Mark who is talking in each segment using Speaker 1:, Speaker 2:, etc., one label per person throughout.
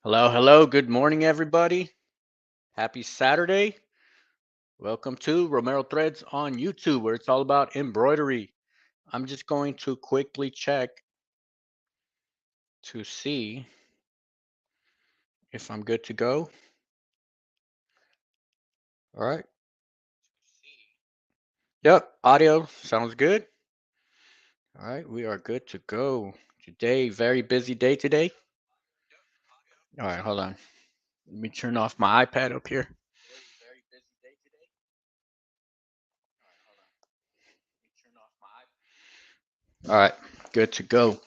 Speaker 1: Hello, hello. Good morning, everybody. Happy Saturday. Welcome to Romero Threads on YouTube, where it's all about embroidery. I'm just going to quickly check to see if I'm good to go. All right. Yep, audio sounds good. All right, we are good to go. Today, very busy day today. All right, hold on. Let me turn off my iPad up here. All right, good to go.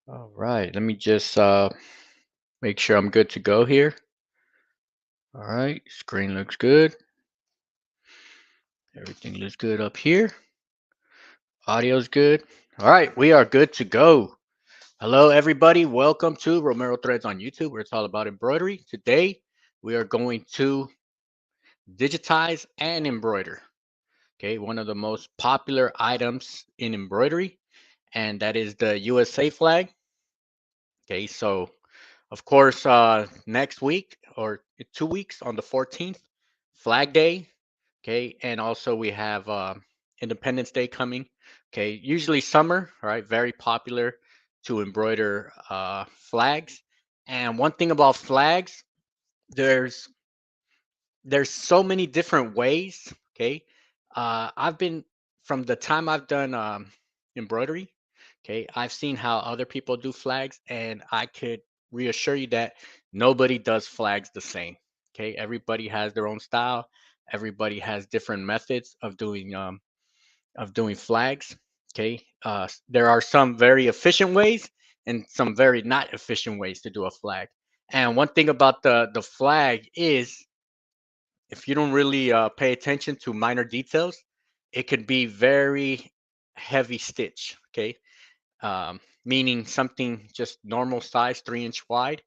Speaker 1: All right, let me just make sure I'm good to go here. All right, screen looks good. Everything looks good up here. Audio's good. All right, we are good to go. Hello, everybody. Welcome to Romero Threads on YouTube, where it's all about embroidery. Today, we are going to digitize and embroider. Okay, one of the most popular items in embroidery, and that is the USA flag. Okay, so of course, next week or 2 weeks on the 14th, Flag Day. Okay, and also we have Independence Day coming. Okay, usually summer, all right, very popular to embroider flags. And one thing about flags, there's there's so many different ways. Okay, I've been from the time I've done embroidery. Okay, I've seen how other people do flags, and I could reassure you that nobody does flags the same. Okay, everybody has their own style. Everybody has different methods of doing flags. Okay, there are some very efficient ways and some very not efficient ways to do a flag. And one thing about the flag is if you don't really pay attention to minor details, it could be very heavy stitch. Okay, meaning something just normal size, 3-inch wide.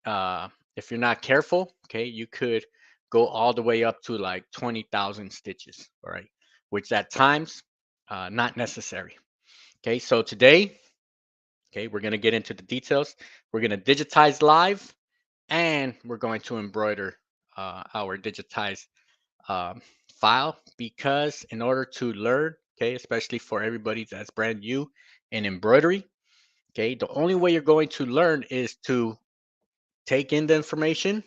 Speaker 1: If you're not careful, okay, you could go all the way up to like 20,000 stitches. All right, which at times not necessary. Okay, so today, okay, we're gonna get into the details. We're gonna digitize live, and we're going to embroider our digitized um, file because in order to learn, okay, especially for everybody that's brand new in embroidery, okay, the only way you're going to learn is to take in the information,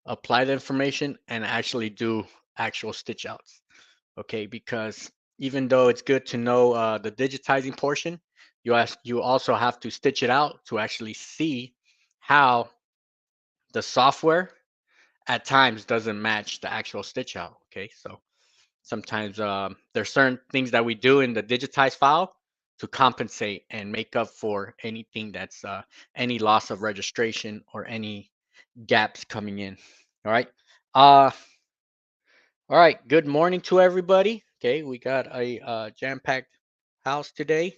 Speaker 1: apply the information, and actually do actual stitch outs. Okay, because even though it's good to know the digitizing portion, you also have to stitch it out to actually see how the software at times doesn't match the actual stitch out. Okay, so sometimes there's certain things that we do in the digitized file to compensate and make up for anything that's any loss of registration or any gaps coming in. All right. Uh, all right. Good morning to everybody. Okay, we got a jam-packed house today.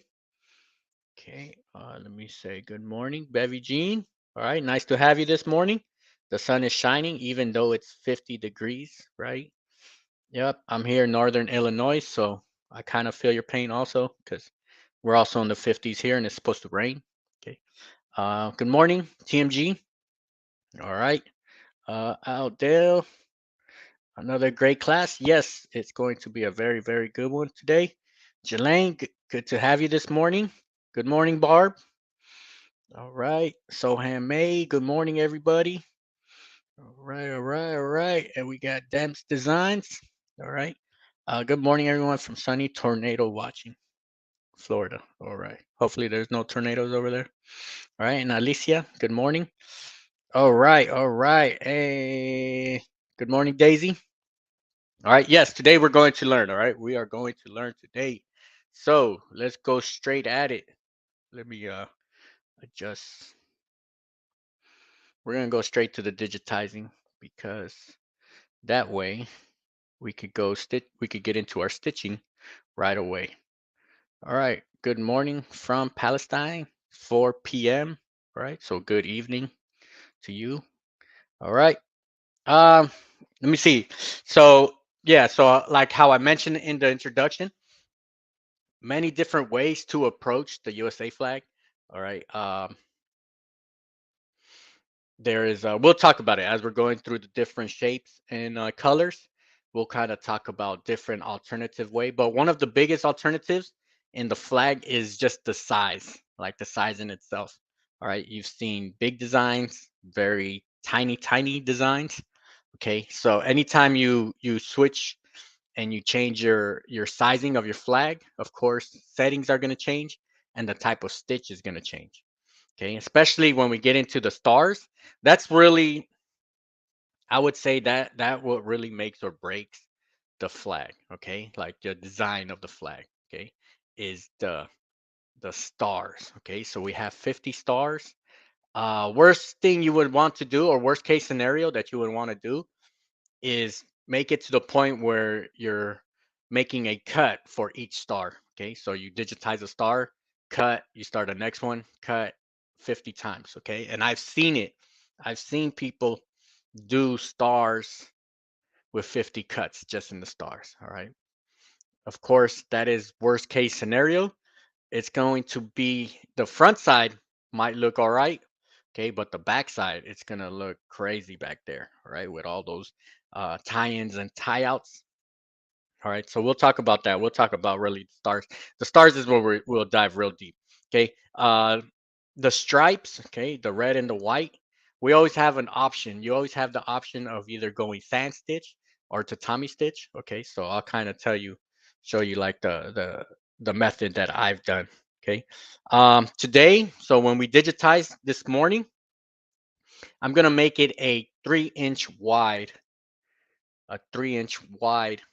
Speaker 1: Okay, let me say good morning, Bevy Jean. All right, nice to have you this morning. The sun is shining, even though it's 50 degrees, right? Yep, I'm here in Northern Illinois, so I kind of feel your pain also because we're also in the 50s here and it's supposed to rain. Okay. Good morning, TMG. All right. Aldale, another great class. Yes, it's going to be a very, very good one today. Jelaine, good to have you this morning. Good morning, Barb. All right. Soham May, good morning, everybody. All right, all right, all right. And we got Demps Designs. All right. Good morning, everyone from sunny Tornado watching, Florida. All right. Hopefully, there's no tornadoes over there. All right. And Alicia, good morning. All right, all right. Hey, good morning, Daisy. All right. Yes, today we're going to learn. All right. We are going to learn today. So let's go straight at it. Let me adjust. We're going to go straight to the digitizing because that way we could we could get into our stitching right away. All right. Good morning from Palestine, 4 p.m. All right. So good evening to you. All right. Um, Let me see. So yeah, so like how I mentioned in the introduction, many different ways to approach the USA flag. All right. There is we'll talk about it as we're going through the different shapes and colors. We'll kind of talk about different alternative way, but one of the biggest alternatives in the flag is just the size, like the size in itself. All right, you've seen big designs, very tiny designs. Okay, so anytime you switch and you change your sizing of your flag, of course settings are going to change and the type of stitch is going to change. Okay, especially when we get into the stars, that's really, I would say that what really makes or breaks the flag. Okay, like the design of the flag. Okay, is the stars. Okay, so we have 50 stars. Worst thing you would want to do, or worst case scenario that you would want to do, is make it to the point where you're making a cut for each star. Okay, so you digitize a star, cut, you start the next one, cut 50 times. Okay, and I've seen it. I've seen people do stars with 50 cuts just in the stars. All right. Of course, that is worst case scenario. It's going to be the front side might look all right. Okay, but the back side, it's gonna look crazy back there, all right, with all those tie-ins and tie-outs. All right, so we'll talk about that. We'll talk about really the stars. The stars is where we'll dive real deep. Okay, the stripes, okay, the red and the white. We always have an option. You always have the option of either going fan stitch or tatami stitch. Okay, so I'll kind of show you like the method that I've done. Okay, today, so when we digitize this morning, I'm gonna make it a 3-inch wide, a 3-inch wide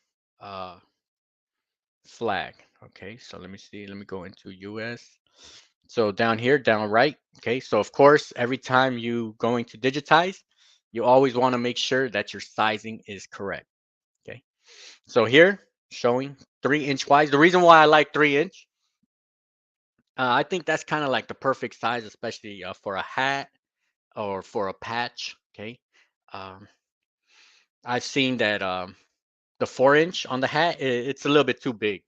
Speaker 1: uh, flag. Okay, so let me see. Let me go into US. So down here, down right. Okay, so of course, every time you going to digitize, you always want to make sure that your sizing is correct. Okay, so here showing 3-inch wide. The reason why I like 3-inch, I think that's kind of like the perfect size, especially for a hat or for a patch. Okay, um, I've seen that the 4-inch on the hat, it's a little bit too big.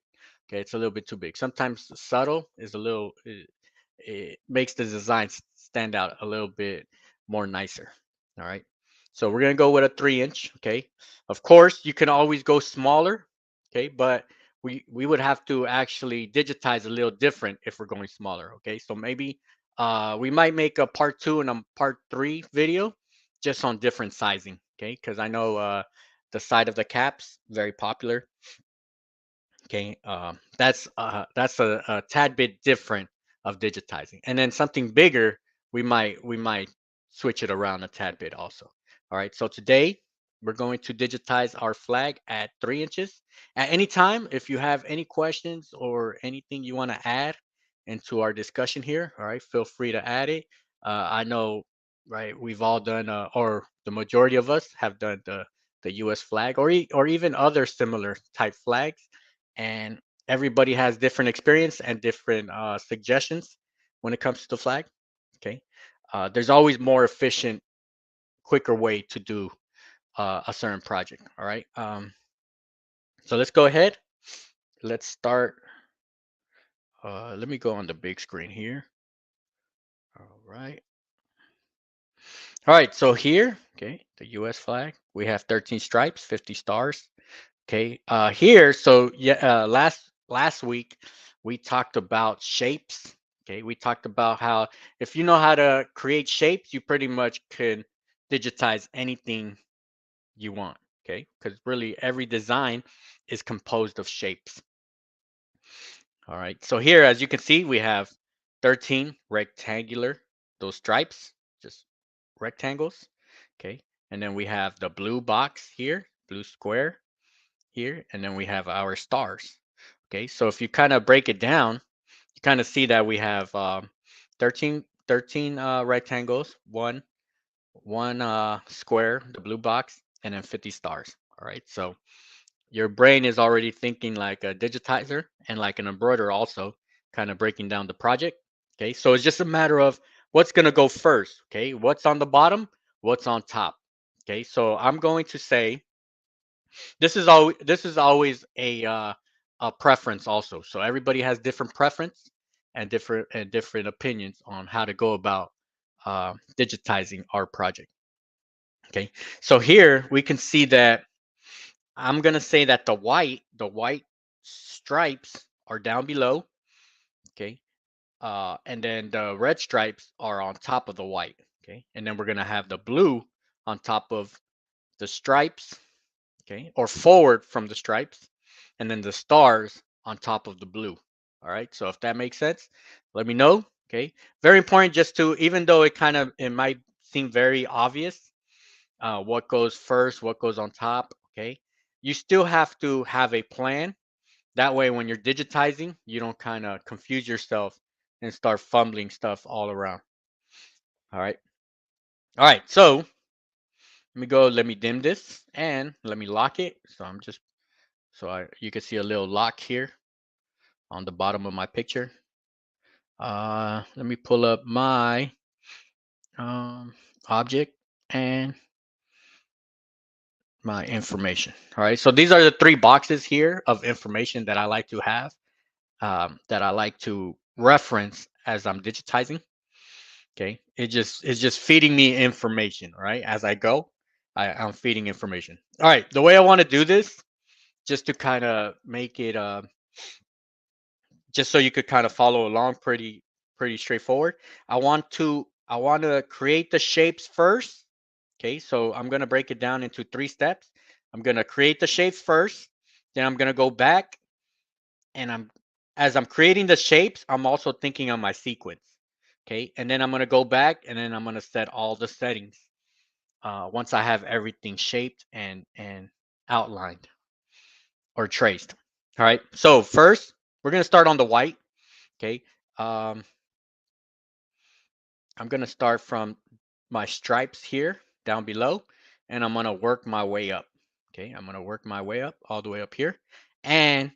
Speaker 1: Okay, it's a little bit too big. Sometimes subtle is a little, it makes the design stand out a little bit more nicer. All right. So we're gonna go with a 3-inch. Okay. Of course, you can always go smaller. Okay, but we would have to actually digitize a little different if we're going smaller. Okay, so maybe we might make a part 2 and a part 3 video just on different sizing. Okay, because I know the side of the caps very popular. Okay, that's a tad bit different of digitizing, and then something bigger, we might switch it around a tad bit also. All right, so today we're going to digitize our flag at 3 inches. At any time, if you have any questions or anything you want to add into our discussion here, all right, feel free to add it. I know, right? We've all done, or the majority of us have done the U.S. flag, or even other similar type flags, and everybody has different experience and different suggestions when it comes to the flag. Okay, there's always more efficient, quicker way to do a certain project. All right, so let's go ahead. Let's start. Let me go on the big screen here. All right. All right. So here, okay, the U.S. flag. We have 13 stripes, 50 stars. Okay, here, so yeah, last week we talked about shapes. Okay, we talked about how if you know how to create shapes, you pretty much can digitize anything you want. Okay, because really every design is composed of shapes. All right, so here, as you can see, we have 13 rectangular, those stripes, just rectangles. Okay, and then we have the blue box here, blue square here, and then we have our stars. Okay, so if you kind of break it down, you kind of see that we have 13 rectangles, one square, the blue box, and then 50 stars. All right, so your brain is already thinking like a digitizer and like an embroiderer also, kind of breaking down the project. Okay, so it's just a matter of what's gonna go first. Okay, what's on the bottom, what's on top. Okay, so I'm going to say this is always a preference also. So everybody has different preference, and different opinions on how to go about digitizing our project. Okay, so here we can see that I'm gonna say that the white stripes are down below. Okay, and then the red stripes are on top of the white. Okay, and then we're gonna have the blue on top of the stripes. Okay, or forward from the stripes, and then the stars on top of the blue. All right, so if that makes sense, let me know. Okay, very important just to, even though it might seem very obvious, what goes first, what goes on top. Okay, you still have to have a plan. That way, when you're digitizing, you don't kind of confuse yourself and start fumbling stuff all around. All right. All right. So let me go. Let me dim this and let me lock it. You can see a little lock here on the bottom of my picture. Let me pull up my um, object and my information. All right. So these are the three boxes here of information that I like to have, that I like to reference as I'm digitizing. Okay. It's just feeding me information, right? As I go, I'm feeding information. All right. The way I want to do this, just to kind of make it just so you could kind of follow along, pretty straightforward. I want to create the shapes first. Okay, so I'm going to break it down into 3 steps. I'm going to create the shapes first, then I'm going to go back, and as I'm creating the shapes, I'm also thinking on my sequence. Okay, and then I'm going to go back, and then I'm going to set all the settings once I have everything shaped and outlined or traced. All right, so first we're going to start on the white. Okay, um, I'm going to start from my stripes here down below, and I'm going to work my way up. Okay, I'm going to work my way up all the way up here. And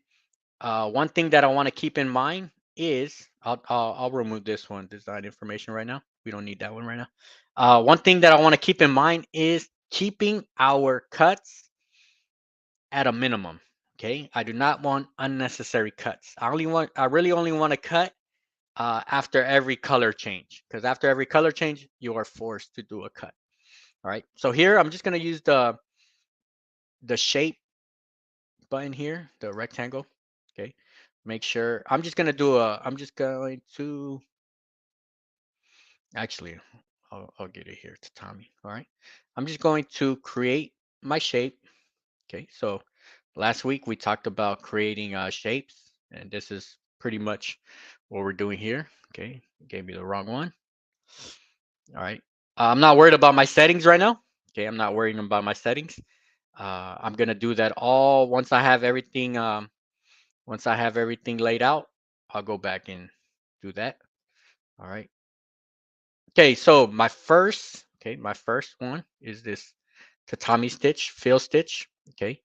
Speaker 1: one thing that I want to keep in mind is I'll remove this one, design information, right now. We don't need that one right now. One thing that I want to keep in mind is keeping our cuts at a minimum. Okay, I do not want unnecessary cuts. I really only want to cut after every color change, because after every color change, you are forced to do a cut. All right. So here, I'm just going to use the shape button here, the rectangle. Okay. Make sure I'm just going to, actually, I'll get it here to Tommy. All right. I'm just going to create my shape. Okay. So last week we talked about creating shapes, and this is pretty much what we're doing here. Okay. Gave me the wrong one. All right. I'm not worried about my settings right now. Okay, I'm not worrying about my settings. I'm gonna do that all once I have everything laid out. I'll go back and do that. All right. Okay, so my first one is this tatami stitch, fill stitch. Okay.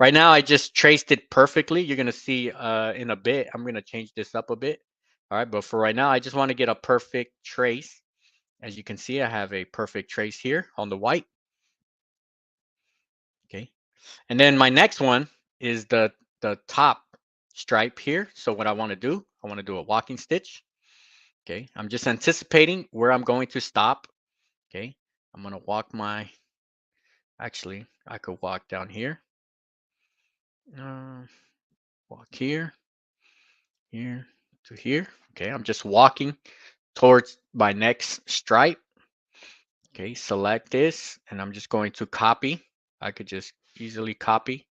Speaker 1: Right now I just traced it perfectly. You're gonna see in a bit. I'm gonna change this up a bit. All right, but for right now, I just want to get a perfect trace. As you can see, I have a perfect trace here on the white. Okay. And then my next one is the top stripe here. So what I want to do, I want to do a walking stitch. Okay. I'm just anticipating where I'm going to stop. Okay. I'm going to actually, I could walk down here. Uh, Walk here to here. Okay. I'm just walking towards my next stripe. Okay. Select this, and I'm just going to copy. I could just easily copy.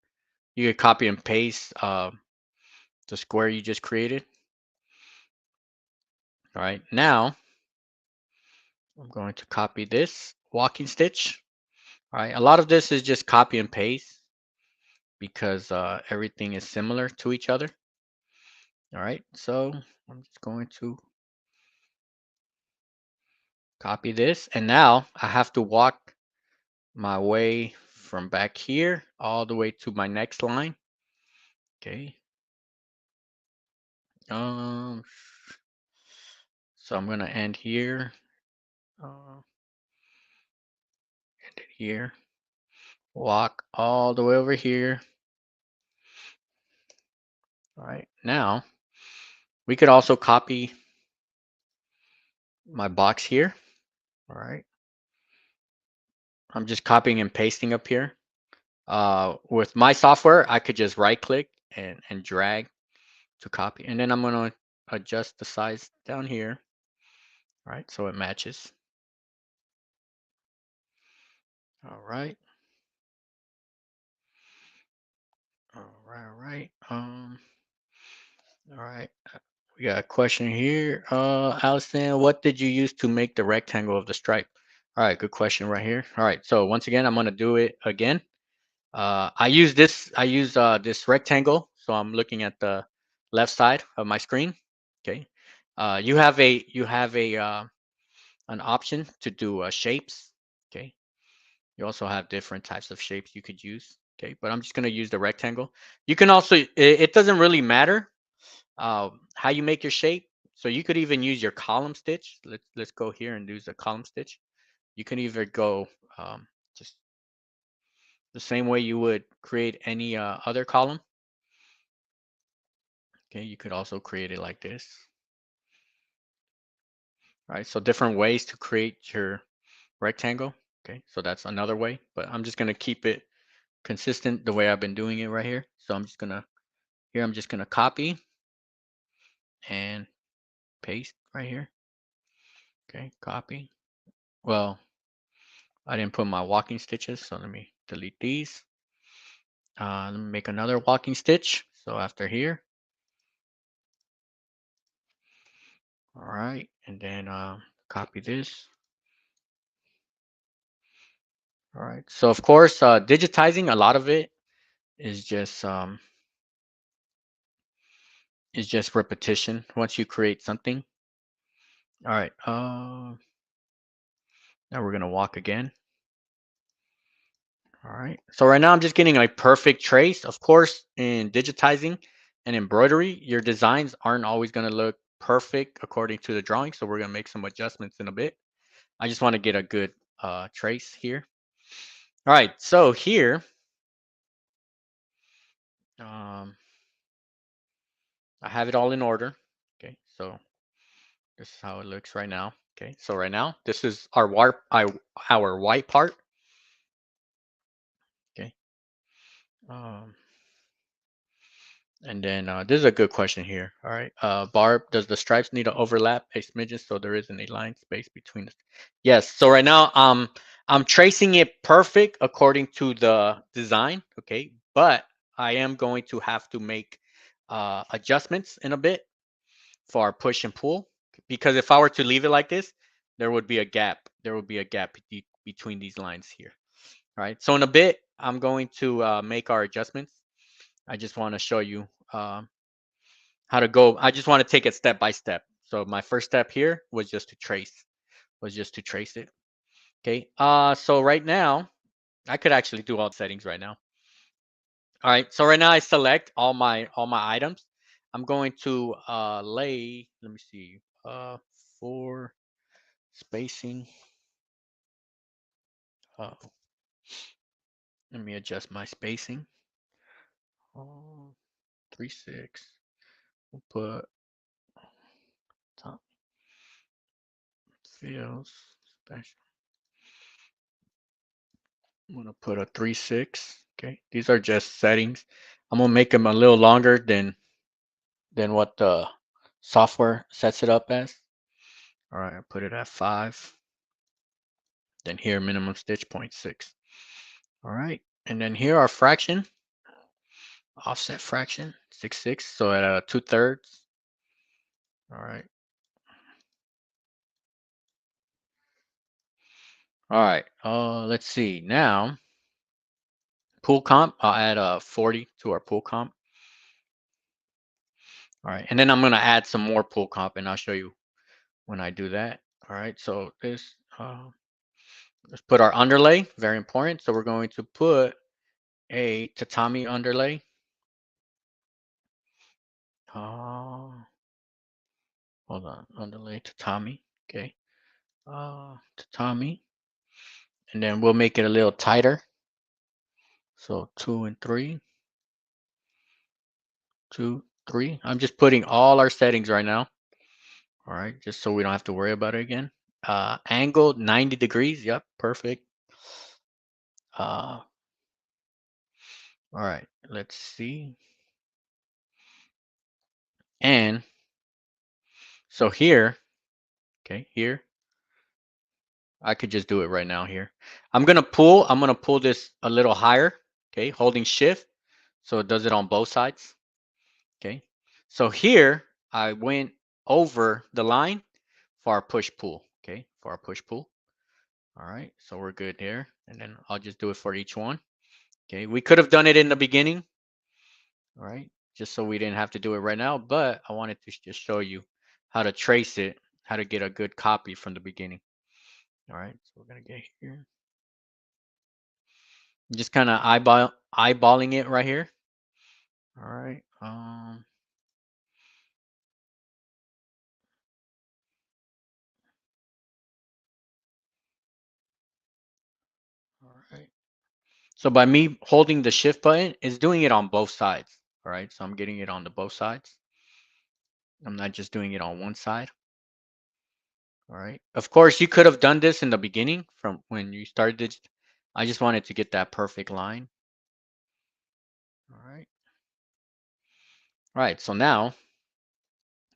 Speaker 1: You could copy and paste the square you just created. All right, now I'm going to copy this walking stitch. All right, a lot of this is just copy and paste because everything is similar to each other. All right, so I'm just going to copy this, and now I have to walk my way from back here all the way to my next line. Okay. Um, so I'm gonna end here, end it here, walk all the way over here. All right, now we could also copy my box here. All right. I'm just copying and pasting up here. With my software, I could just right click and drag to copy. And then I'm going to adjust the size down here. All right. So it matches. All right. All right. All right. All right. We got a question here. Allison, what did you use to make the rectangle of the stripe? All right. Good question right here. All right. So once again, I'm going to do it again. I use this rectangle. So I'm looking at the left side of my screen. Okay. You have a an option to do shapes. Okay. You also have different types of shapes you could use. Okay. But I'm just gonna use the rectangle. You can also it doesn't really matter how you make your shape. So you could even use your column stitch. Let's go here and use the column stitch. You can either go just the same way you would create any other column. Okay, you could also create it like this. All right, so different ways to create your rectangle. Okay, so that's another way, but I'm just gonna keep it consistent the way I've been doing it right here. So I'm just gonna copy and paste right here. Okay, copy. Well, I didn't put my walking stitches, so let me delete these. Let me make another walking stitch. So after here, all right, and then copy this. All right. So of course, digitizing, a lot of it is just repetition. Once you create something. All right. Now we're gonna walk again. All right. So right now I'm just getting a perfect trace. Of course, in digitizing and embroidery, your designs aren't always gonna look perfect according to the drawing. So we're gonna make some adjustments in a bit. I just want to get a good trace here. All right. So here, um, I have it all in order. Okay. So this is how it looks right now. Okay. So right now, this is our white part. Okay. Um, And then this is a good question here. All right. Barb, does the stripes need to overlap a smidgen so there isn't a line space between the Yes. So right now I'm tracing it perfect according to the design. Okay. But I am going to have to make adjustments in a bit for our push and pull. Because if I were to leave it like this, there would be a gap. There would be a gap between these lines here. All right. So in a bit, I'm going to make our adjustments. I just want to show you how to go. I just want to take it step by step. So my first step here was just to trace it. Okay. So right now, I could actually do all the settings right now. All right. So right now I select all my items. I'm going to lay, let me see, for spacing. Uh, Let me adjust my spacing. 3/6. We'll put top fields special. I'm gonna put a 3/6. Okay, these are just settings. I'm gonna make them a little longer than what the software sets it up as. All right, I put it at 5. Then here minimum stitch 0.6. All right, and then here our fraction, offset fraction 6/6. So at 2/3. All right. All right. Let's see now. Pool comp. I'll add a 40 to our pool comp. All right, and then I'm gonna add some more pool comp, and I'll show you when I do that. All right, so let's put our underlay, very important. So we're going to put a tatami underlay. Hold on, underlay tatami. Okay, tatami, and then we'll make it a little tighter. So 2 and 3, 2, 3. I'm just putting all our settings right now. All right, just so we don't have to worry about it again. Angled 90 degrees. Yep, perfect. All right, let's see. And so here, okay, here, I could just do it right now here. I'm gonna pull this a little higher, okay, holding shift. So it does it on both sides. Okay. So here I went over the line for our push pull. Okay, for our push pull. All right, so we're good there. And then I'll just do it for each one. Okay, we could have done it in the beginning, all right, just so we didn't have to do it right now, but I wanted to just show you how to trace it, how to get a good copy from the beginning. All right, so we're gonna get here. Just kind of eyeballing it right here. All right. All right. So by me holding the shift button, it's doing it on both sides. All right. So I'm getting it on the both sides. I'm not just doing it on one side. All right. Of course, you could have done this in the beginning from when you started it. I just wanted to get that perfect line. All right. All right. So now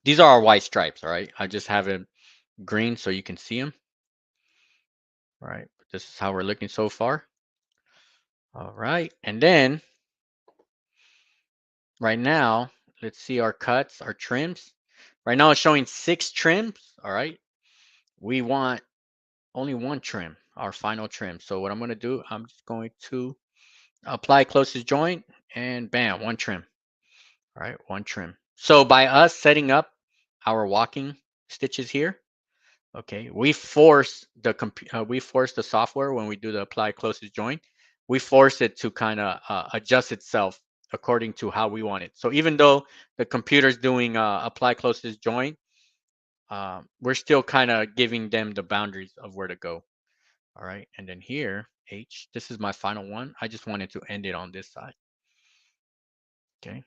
Speaker 1: these are our white stripes. All right. I just have it green so you can see them. All right. This is how we're looking so far. All right. And then right now, let's see our cuts, our trims. Right now it's showing 6 trims. All right. We want only one trim, our final trim. So what I'm going to do, I'm just going to apply closest joint and bam, one trim. All right, one trim. So by us setting up our walking stitches here, okay, we force the software when we do the apply closest joint, we force it to kind of adjust itself according to how we want it. So even though the computer's doing apply closest joint, we're still kind of giving them the boundaries of where to go. All right, and then here, H, this is my final one. I just wanted to end it on this side. Okay.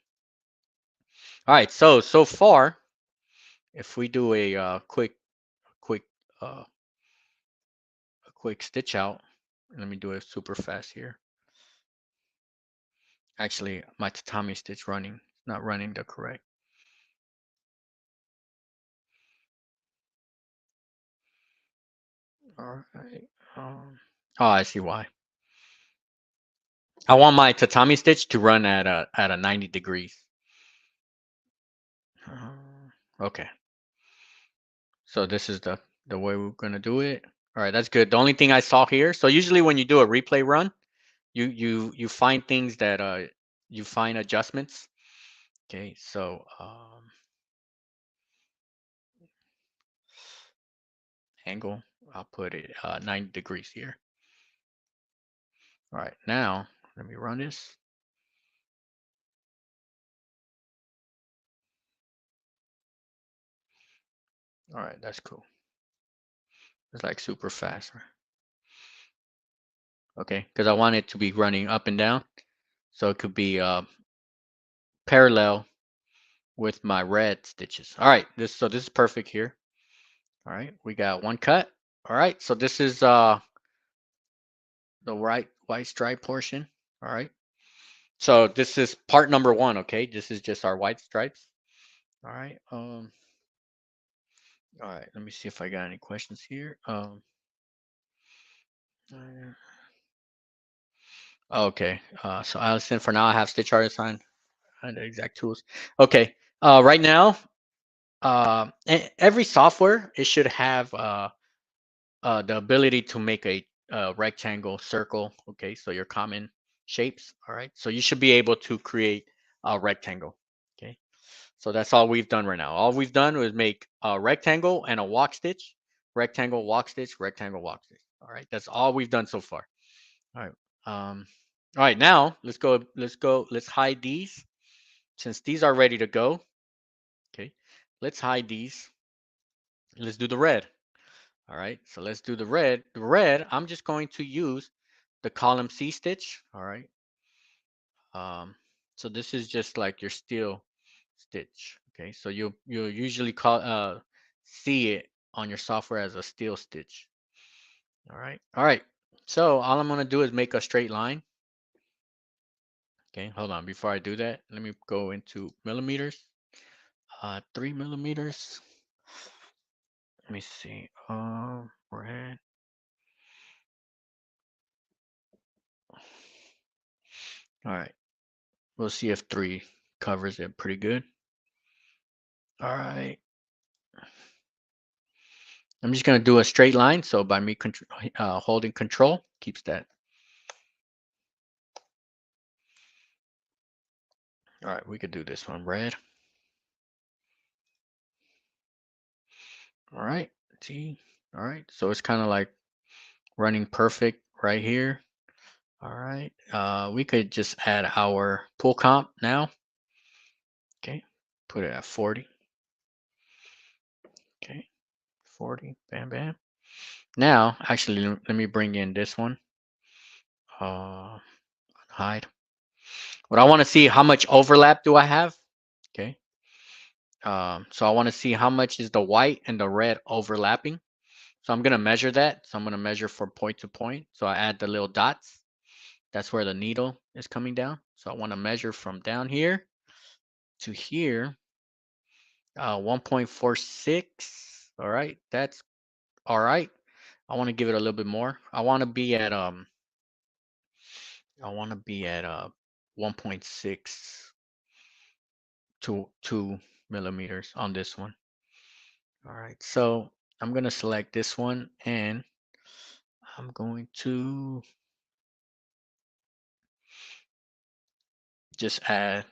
Speaker 1: All right, so far, if we do quick, uh, a quick stitch out, let me do it super fast here. Actually, my tatami stitch not running the correct. All right. Oh, I see why. I want my tatami stitch to run at a 90 degrees. Okay. So this is the way we're gonna do it. All right, that's good. The only thing I saw here, so usually when you do a replay run, you find things that you find adjustments. Okay, so angle, I'll put it 90 degrees here. All right, now let me run this. All right, that's cool. It's like super fast. Okay, because I want it to be running up and down, so it could be parallel with my red stitches. All right, this is perfect here. All right, we got one cut. All right, so this is the right white stripe portion. All right, so this is part number one. Okay, this is just our white stripes. All right. All right. Let me see if I got any questions here. Okay. So Allison, for now, I have Stitch Artist on and the exact tools. Okay. Right now, every software it should have the ability to make a rectangle, circle. Okay. So your common shapes. All right. So you should be able to create a rectangle. Okay. So that's all we've done right now. All we've done was make a rectangle and a walk stitch, rectangle, walk stitch, rectangle, walk stitch. All right, that's all we've done so far. All right. All right, now let's go. Let's go. Let's hide these. Since these are ready to go, okay, let's hide these. Let's do the red. All right, so let's do the red. The red, I'm just going to use the column C stitch. All right. So this is just like your steel stitch. Okay, so you usually call see it on your software as a steel stitch. All right. So all I'm gonna do is make a straight line. Okay, hold on. Before I do that, let me go into millimeters. 3 millimeters. Let me see. Red. All right. We'll see if 3 covers it pretty good. All right. I'm just gonna do a straight line. So by me holding control, keeps that. All right, we could do this one red. All right, T. All right, so it's kind of like running perfect right here. All right, we could just add our pull comp now. Okay, put it at 40. Okay, 40, bam, bam. Now, actually, let me bring in this one. Hide. What I want to see, how much overlap do I have? Okay. So I want to see how much is the white and the red overlapping. So I'm going to measure that. So I'm going to measure from point to point. So I add the little dots. That's where the needle is coming down. So I want to measure from down here to here. 1.46. All right. That's all right. I want to give it a little bit more. I want to be at 1.6 to 2 millimeters on this one. All right. So I'm going to select this one and I'm going to just add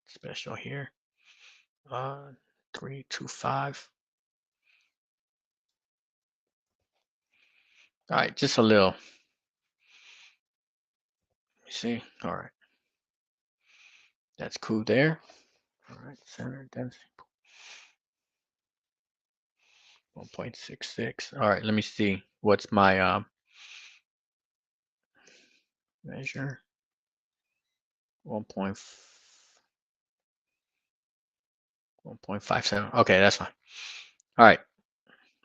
Speaker 1: special here. 325. All right, just a little. Let me see. All right. That's cool there. All right, center density 1.66. All right, let me see. What's my measure? 1.57. Okay, that's fine. All right.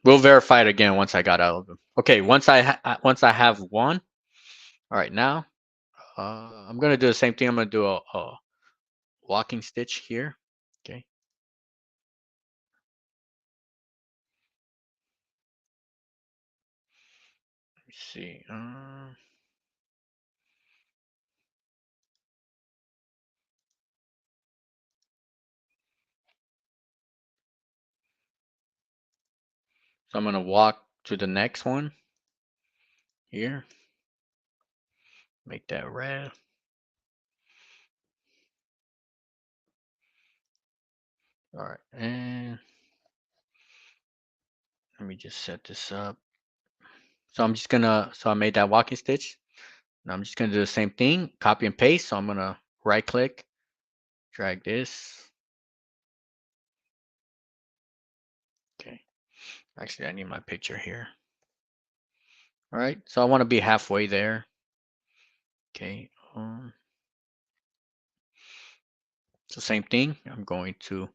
Speaker 1: We'll verify it again once I got out of them. Okay, once I have one. All right, now I'm gonna do the same thing. I'm gonna do a walking stitch here. Okay. Let me see. So I'm gonna walk to the next one here. Make that red. All right, and let me just set this up. So I'm just gonna, so I made that walking stitch. Now I'm just gonna do the same thing, copy and paste. So I'm gonna right click, drag this. Okay, actually I need my picture here. All right, so I wanna be halfway there. Okay, so same thing, I'm going to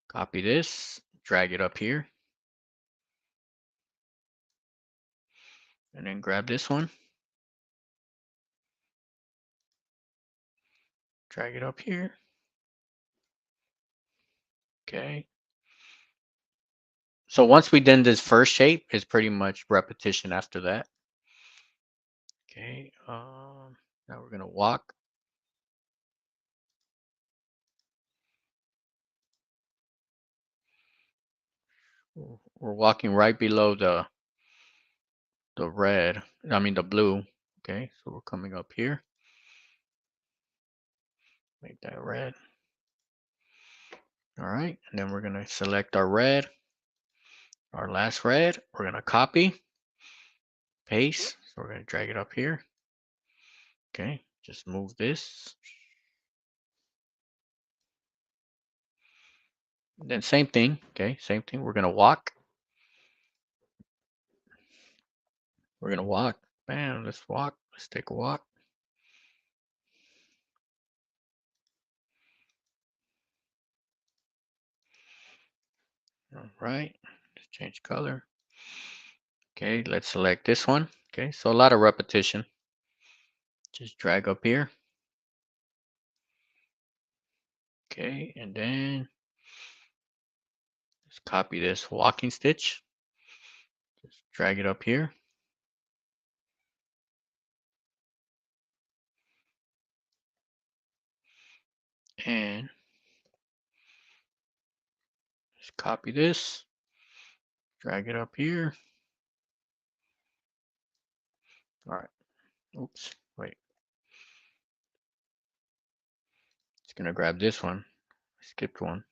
Speaker 1: copy this, drag it up here. And then grab this one. Drag it up here. Okay. So once we done this first shape, it's pretty much repetition after that. Okay. Now we're gonna walk. We're walking right below the red. I mean the blue. Okay. So we're coming up here. Make that red. All right. And then we're gonna select our red. Our last red. We're gonna copy, paste. So we're gonna drag it up here. Okay. Just move this. Then same thing. Okay. Same thing. We're gonna walk. We're gonna walk. Bam, let's walk. Let's take a walk. All right, let's change color. Okay, let's select this one. Okay, so a lot of repetition. Just drag up here. Okay, and then let's copy this walking stitch. Just drag it up here. And just copy this. Drag it up here. All right. Oops. Wait. Just gonna grab this one. Skipped one.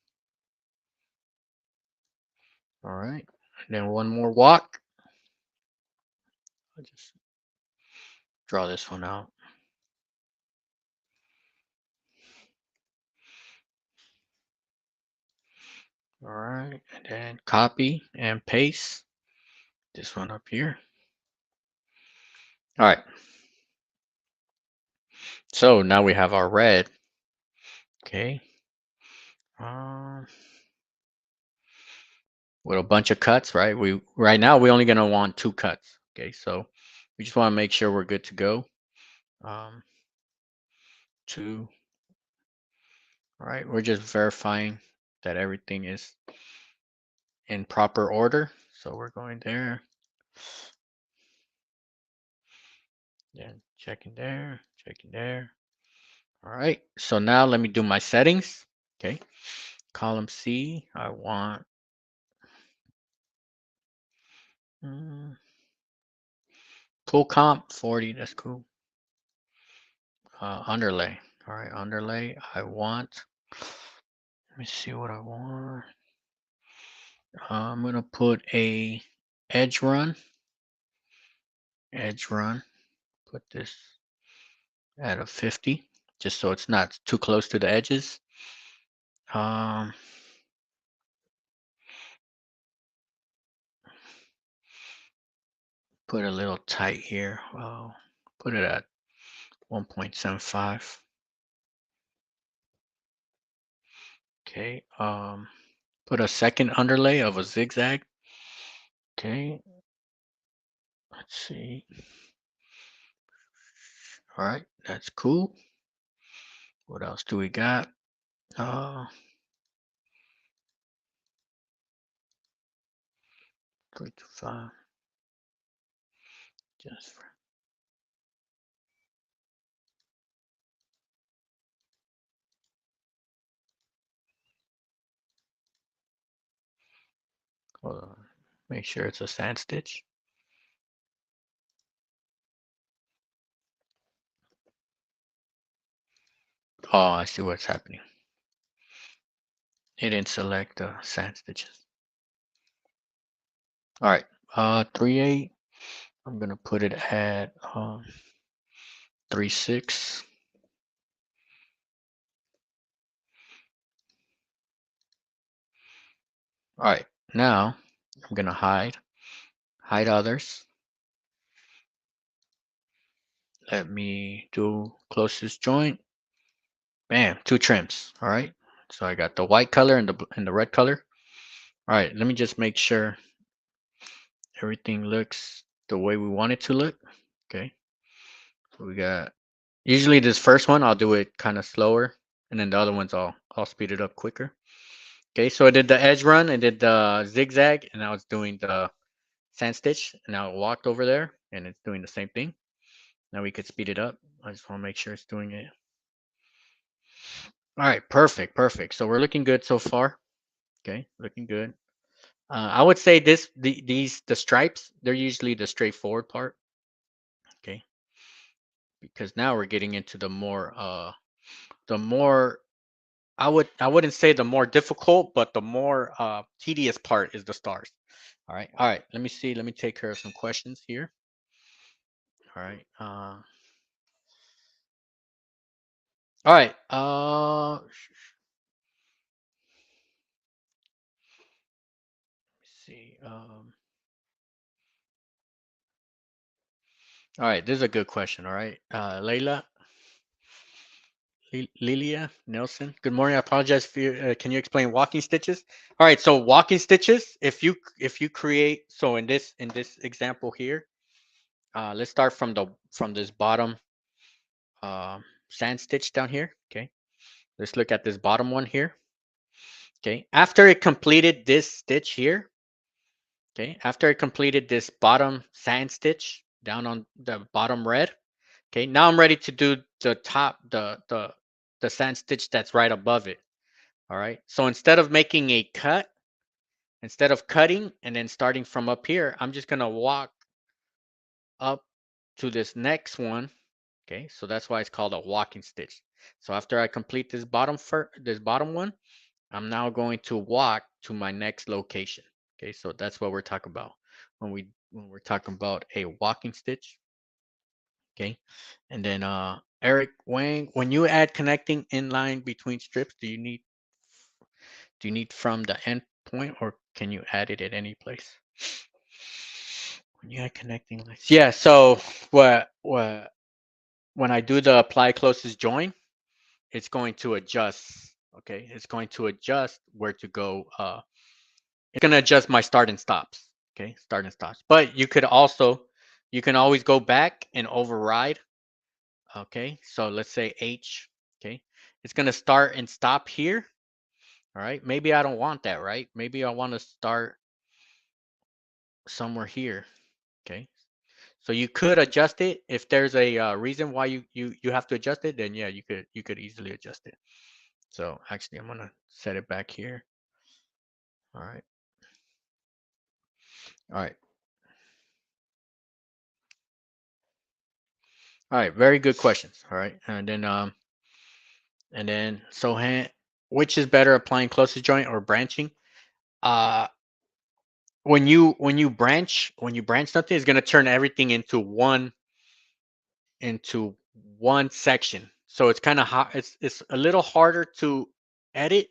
Speaker 1: All right. And then one more walk. I'll just draw this one out. All right. And then copy and paste this one up here. All right. So now we have our red. Okay. With a bunch of cuts, right? Right now we're only gonna want 2 cuts. Okay, so we just want to make sure we're good to go. 2. All right, we're just verifying that everything is in proper order. So we're going there, then checking there, checking there. All right, so now let me do my settings. Okay, column C, I want full comp 40. That's cool. Underlay. All right, underlay. I want. Let me see what I want. I'm gonna put a edge run. Edge run. Put this at a 50, just so it's not too close to the edges. Put a little tight here. Put it at 1.75. Okay. Put a second underlay of a zigzag. Okay. Let's see. All right, that's cool. What else do we got? 3 to 5. Just for, hold on. Make sure it's a sand stitch. Oh, I see what's happening. It didn't select the sand stitches. All right, 3/8. I'm gonna put it at 3/6. All right, now I'm gonna hide others. Let me do closest joint. Bam, 2 trims. All right, so I got the white color and the red color. All right, let me just make sure everything looks the way we want it to look. Okay, so we got, usually this first one I'll do it kind of slower, and then the other ones I'll speed it up quicker. Okay, so I did the edge run, I did the zigzag, and I was doing the sand stitch, and now I walked over there, and it's doing the same thing. Now we could speed it up. I just want to make sure it's doing it. All right, perfect, perfect. So we're looking good so far. Okay, looking good. I would say the stripes, they're usually the straightforward part. Okay, because now we're getting into the more, I wouldn't say the more difficult, but the more tedious part is the stars. All right. Let me see. Let me take care of some questions here. All right. All right. Let's see. All right. This is a good question. All right. Layla. Lilia Nelson. Good morning. I apologize for you. Can you explain walking stitches? All right. So walking stitches. If you create, so in this example here, let's start from this bottom sand stitch down here. Okay. Let's look at this bottom one here. Okay. After it completed this stitch here. Okay. After it completed this bottom sand stitch down on the bottom red. Okay. Now I'm ready to do the top the sand stitch that's right above it. All right. So instead of making a cut, instead of cutting and then starting from up here, I'm just gonna walk up to this next one. Okay. So that's why it's called a walking stitch. So after I complete this bottom one, I'm now going to walk to my next location. Okay. So that's what we're talking about when we're talking about a walking stitch. Okay. And then Eric Wang, when you add connecting inline between strips, do you need from the end point or can you add it at any place? When you add connecting lines. Yeah, so what when I do the apply closest join, it's going to adjust. Okay, it's going to adjust where to go. It's gonna adjust my start and stops. Okay, start and stops. But you can always go back and override. Okay, so let's say H. Okay, it's gonna start and stop here. All right, maybe I don't want that, right? Maybe I want to start somewhere here. Okay, so you could adjust it if there's a reason why you have to adjust it. Then yeah, you could easily adjust it. So actually, I'm gonna set it back here. All right, all right, all right. Very good questions. All right, and then so which is better, applying closest joint or branching? Uh, when you branch something, it's gonna turn everything into one section. So it's kind of hard. It's a little harder to edit.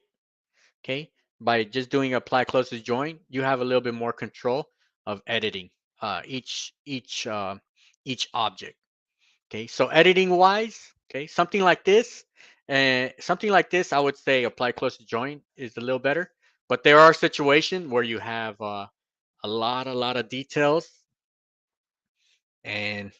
Speaker 1: Okay, by just doing apply closest join, you have a little bit more control of editing each object. Okay, so editing wise, okay, something like this, I would say apply closest join is a little better. But there are situations where you have a lot of details, and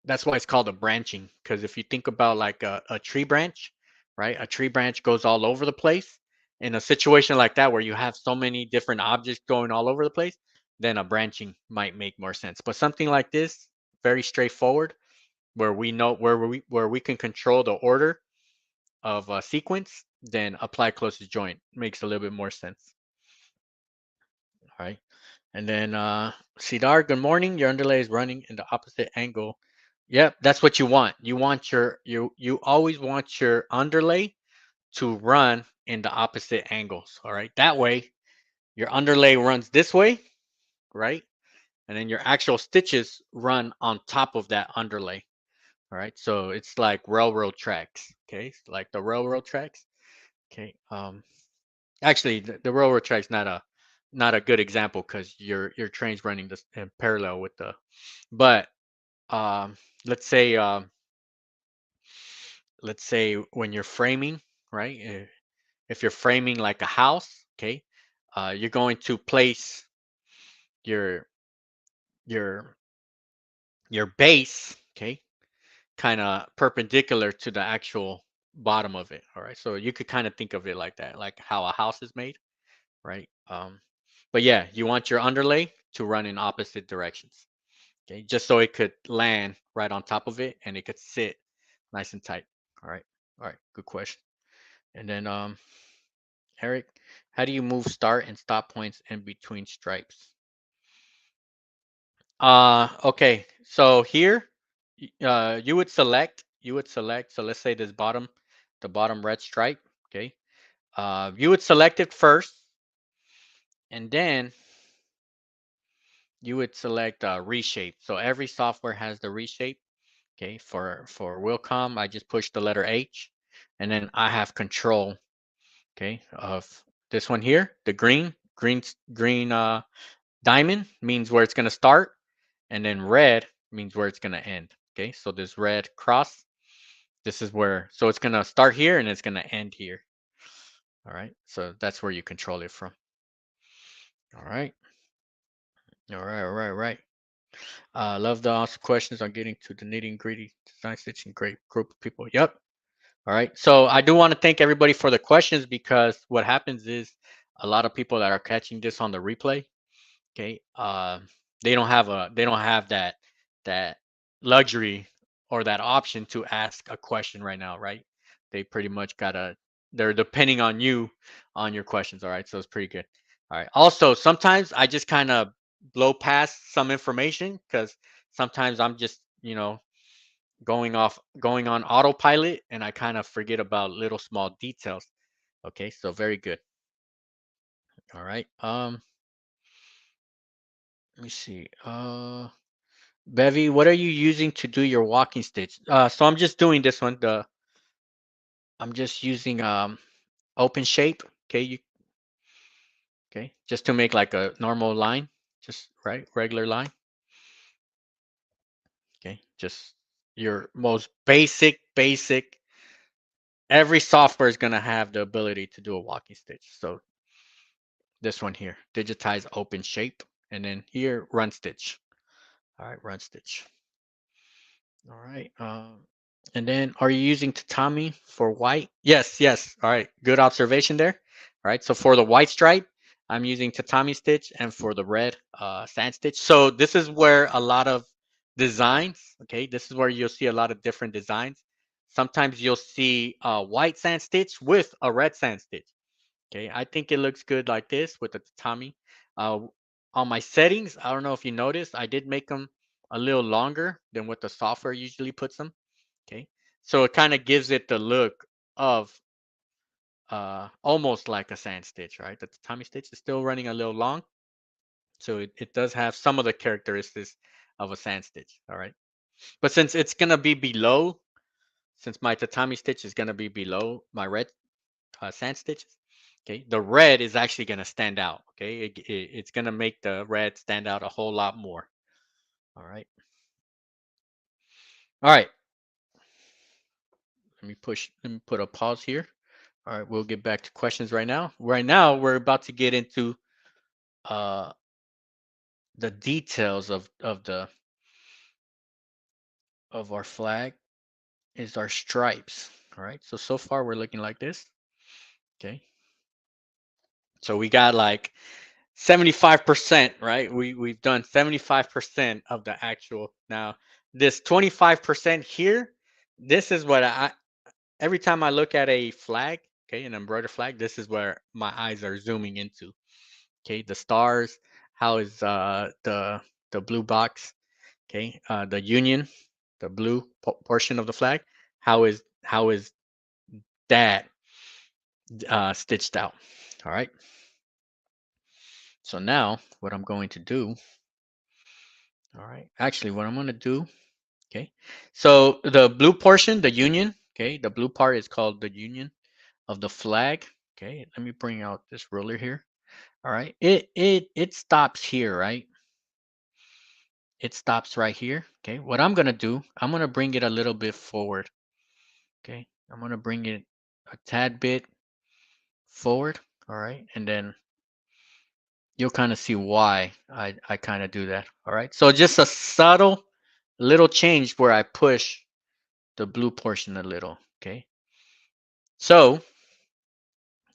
Speaker 1: that's why it's called a branching. Because if you think about like a tree branch, right? A tree branch goes all over the place. In a situation like that where you have so many different objects going all over the place, then a branching might make more sense. But something like this, very straightforward, where we know where we can control the order of a sequence, then apply closest joint makes a little bit more sense. All right. And then Sidar, good morning. Your underlay is running in the opposite angle. Yep, that's what you want. You always want your underlay to run in the opposite angles. All right. That way your underlay runs this way, right? And then your actual stitches run on top of that underlay. All right. So it's like railroad tracks. Okay. It's like the railroad tracks. Okay. Actually the railroad tracks not a good example because your train's running this in parallel with the, but um let's say when you're framing, right? If you're framing like a house, okay, you're going to place your your your base, okay, kind of perpendicular to the actual bottom of it. All right, so you could kind of think of it like that, like how a house is made, right? But yeah, you want your underlay to run in opposite directions. Okay, just so it could land right on top of it and it could sit nice and tight. All right, good question. And then Eric, how do you move start and stop points in between stripes? Okay, so here, you would select. So let's say this the bottom red stripe. Okay, you would select it first, and then you would select reshape. So every software has the reshape. Okay, for Wilcom, I just push the letter H, and then I have control. Okay, of this one here, the green diamond means where it's gonna start, and then red means where it's gonna end. Okay, so this red cross, This is where, so it's going to start here and it's going to end here. All right. So that's where you control it from. All right. All right. All right. Right. Love the awesome questions on getting to the nitty gritty design stitching. Great group of people. Yep. All right. So I do want to thank everybody for the questions, because what happens is a lot of people that are catching this on the replay, okay, they don't have that luxury or that option to ask a question right now, right? They pretty much gotta, they're depending on you on your questions. All right. So it's pretty good. All right. Also, sometimes I just kind of blow past some information, because sometimes I'm just, going on autopilot, and I kind of forget about little small details. Okay, so very good. All right. Let me see. Bevy, what are you using to do your walking stitch? So I'm just doing this one. I'm just using open shape. Okay, just to make like a normal line, just right, regular line. Okay, just your most basic. Every software is gonna have the ability to do a walking stitch. So this one here, digitize open shape, and then here run stitch. All right, run stitch. All right. And then are you using tatami for white? Yes, yes. All right, good observation there. All right, so for the white stripe, I'm using tatami stitch, and for the red, sand stitch. So this is where a lot of designs, okay, this is where you'll see a lot of different designs. Sometimes you'll see a white sand stitch with a red sand stitch. Okay, I think it looks good like this with the tatami. Uh, on my settings, I don't know if you noticed, I did make them a little longer than what the software usually puts them. Okay, so it kind of gives it the look of almost like a sand stitch, right? The tatami stitch is still running a little long, so it does have some of the characteristics of a sand stitch. All right, but since it's gonna be below, since my tatami stitch is gonna be below my red sand stitches. Okay, the red is actually going to stand out. Okay, it's going to make the red stand out a whole lot more. All right. All right. Let me put a pause here. All right, we'll get back to questions right now. Right now, we're about to get into uh, the details of our flag is our stripes. All right. So far we're looking like this. Okay. So we got like 75%, right? We've done 75% of the actual. Now, this 25% here, this is what I every time I look at a flag, okay, an embroidered flag, this is where my eyes are zooming into. Okay, the stars, how is the blue box, okay, the union, the blue portion of the flag, how is that stitched out? All right. So now what I'm going to do, all right, actually what I'm going to do, okay, so the blue portion, the union, okay, the blue part is called the union of the flag. Okay, let me bring out this ruler here. All right, it stops here, right? It stops right here. Okay, what I'm gonna do, I'm gonna bring it a little bit forward. Okay, I'm gonna bring it a tad bit forward. All right, and then you'll kind of see why I kind of do that. All right, so just a subtle little change where I push the blue portion a little. Okay, so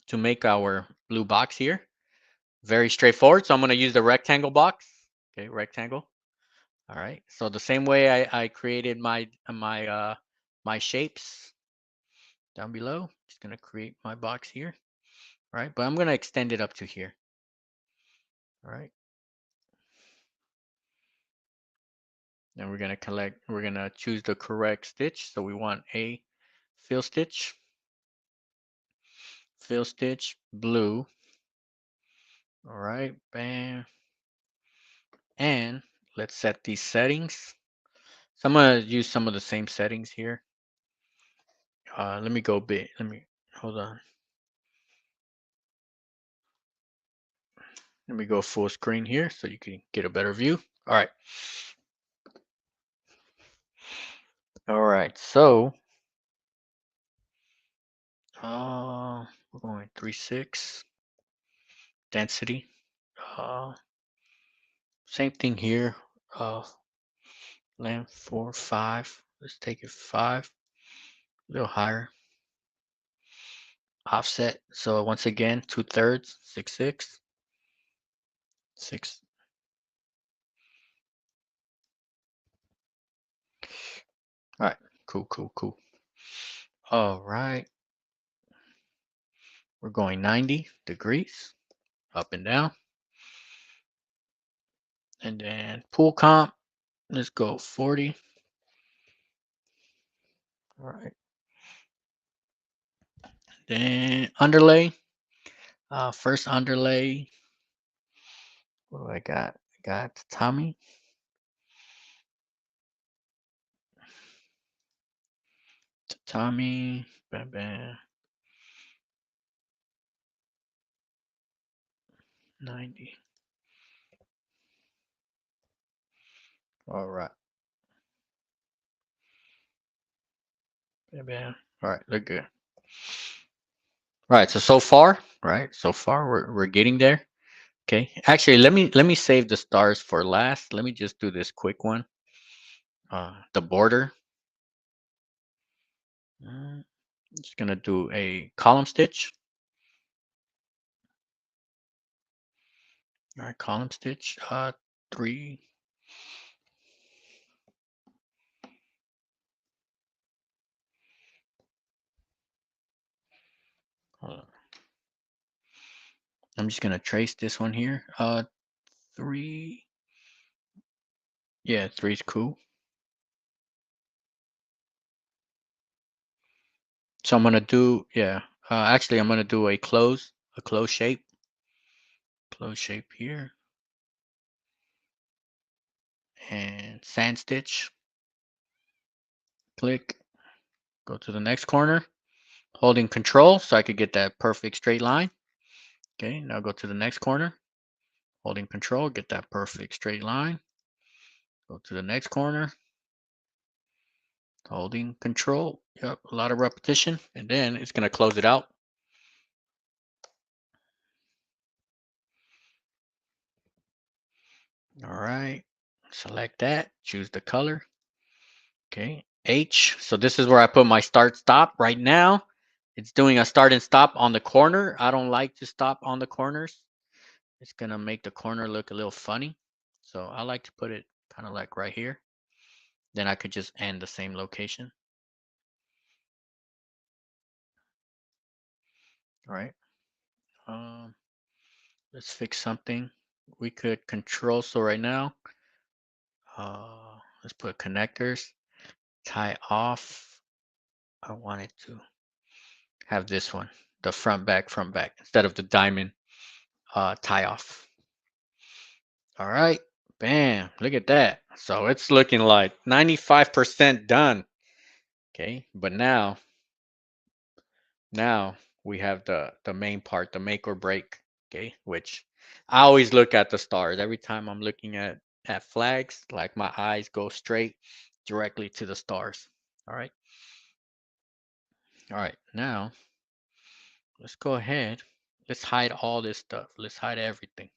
Speaker 1: to make our blue box here, very straightforward. So I'm going to use the rectangle box. Okay, rectangle. All right. So the same way I created my shapes down below, just going to create my box here. All right, but I'm going to extend it up to here. All right. And we're going to choose the correct stitch. So we want a fill stitch, blue. All right, bam. And let's set these settings. So I'm going to use some of the same settings here. Let me go big. Hold on. Let me go full screen here so you can get a better view. All right. All right. So We're going 3/6 density. Same thing here. Length 4, 5. Let's take it 5. A little higher. Offset. So once again, 2/3, 6/6, 6. All right. Cool, cool, cool. All right. We're going 90 degrees up and down. And then pool comp. Let's go 40. All right. Then underlay. First underlay. What do I got? I got Tommy. Tommy. Bam, bam. 90. All right. Bam, bam. All right. Look good. All right. So far, right? So far, we're getting there. Okay. Actually, let me save the stars for last. Let me just do this quick one. The border. I'm just gonna do a column stitch. All right, column stitch. 3. Hold on. I'm just gonna trace this one here. 3. Yeah, 3 is cool. So I'm gonna do, yeah. Actually, I'm gonna do a close shape. Close shape here. And sand stitch. Click. Go to the next corner. Holding control so I could get that perfect straight line. Okay, now go to the next corner. Holding control, get that perfect straight line. Go to the next corner. Holding control. Yep, a lot of repetition. And then it's gonna close it out. All right, select that, choose the color. Okay, H. So this is where I put my start stop. Right now, it's doing a start and stop on the corner. I don't like to stop on the corners. It's gonna make the corner look a little funny. So I like to put it kind of like right here. Then I could just end the same location. All right. Um, let's fix something. We could control. So right now, let's put connectors. Tie off. I wanted to have this one, the front back instead of the diamond tie off. All right, bam, look at that. So it's looking like 95% done. Okay, but now we have the main part, the make or break. Okay, which I always look at the stars every time I'm looking at flags. Like my eyes go straight directly to the stars. All right. All right, now let's go ahead. Let's hide all this stuff. Let's hide everything.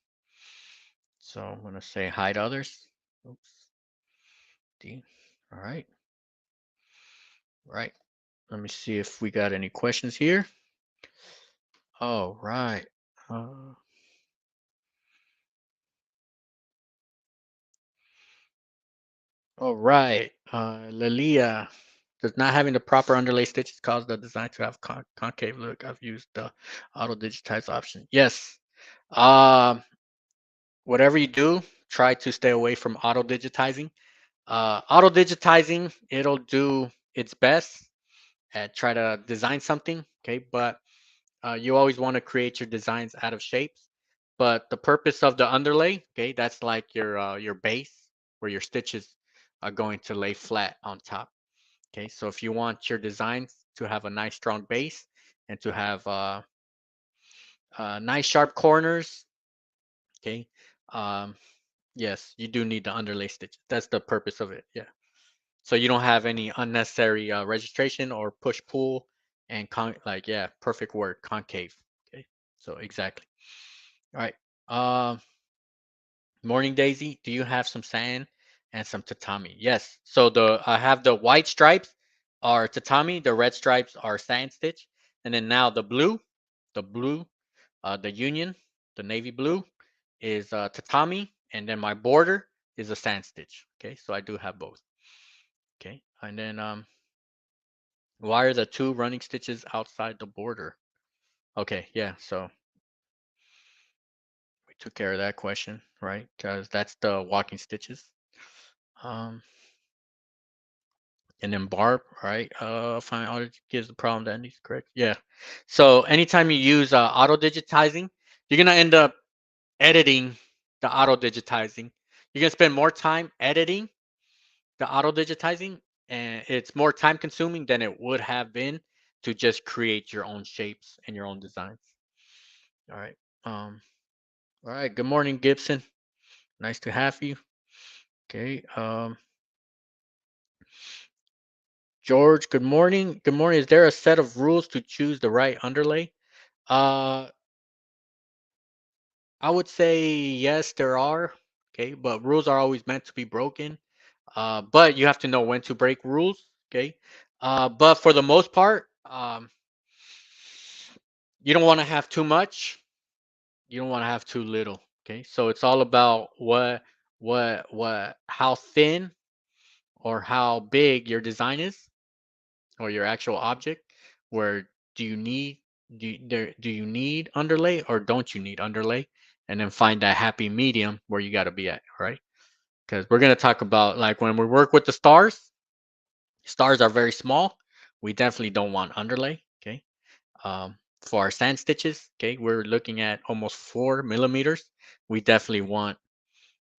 Speaker 1: So I'm going to say hide others. Oops. D. All right. Right. Let me see if we got any questions here. All right. All right. Lilia, does not having the proper underlay stitches cause the design to have concave look? I've used the auto digitize option. Yes. Um, whatever you do, try to stay away from auto digitizing. Auto digitizing, it'll do its best at try to design something, okay? But you always want to create your designs out of shapes. But the purpose of the underlay, okay, that's like your base where your stitches are going to lay flat on top. Okay, so if you want your designs to have a nice strong base and to have nice sharp corners, okay, yes, you do need the underlay stitches. That's the purpose of it. Yeah. So you don't have any unnecessary registration or push pull and like, yeah, perfect word, concave. Okay, so exactly. All right. Morning Daisy, do you have some sand and some tatami? Yes. So I have the white stripes are tatami, the red stripes are sand stitch, and then now the blue, the union, the navy blue is tatami, and then my border is a sand stitch. Okay, so I do have both. Okay, and then why are the two running stitches outside the border? Okay, yeah, so we took care of that question, right? Because that's the walking stitches. Um, and then barb, right? Find auto gives the problem that needs correct. Yeah. So anytime you use auto digitizing, you're gonna end up editing the auto digitizing. You're gonna spend more time editing the auto digitizing, and it's more time consuming than it would have been to just create your own shapes and your own designs. All right. Um, all right. Good morning, Gibson. Nice to have you. Okay. George, good morning. Good morning. Is there a set of rules to choose the right underlay? Uh, I would say yes, there are. Okay, but rules are always meant to be broken. But you have to know when to break rules. Okay. But for the most part, you don't want to have too much. You don't want to have too little. Okay. So it's all about how thin or how big your design is or your actual object. Where do you need do you need underlay or don't you need underlay? And then find that happy medium where you got to be at, right? Because we're going to talk about like when we work with the stars. Stars are very small. We definitely don't want underlay. Okay. For our sand stitches, okay, we're looking at almost 4 millimeters. We definitely want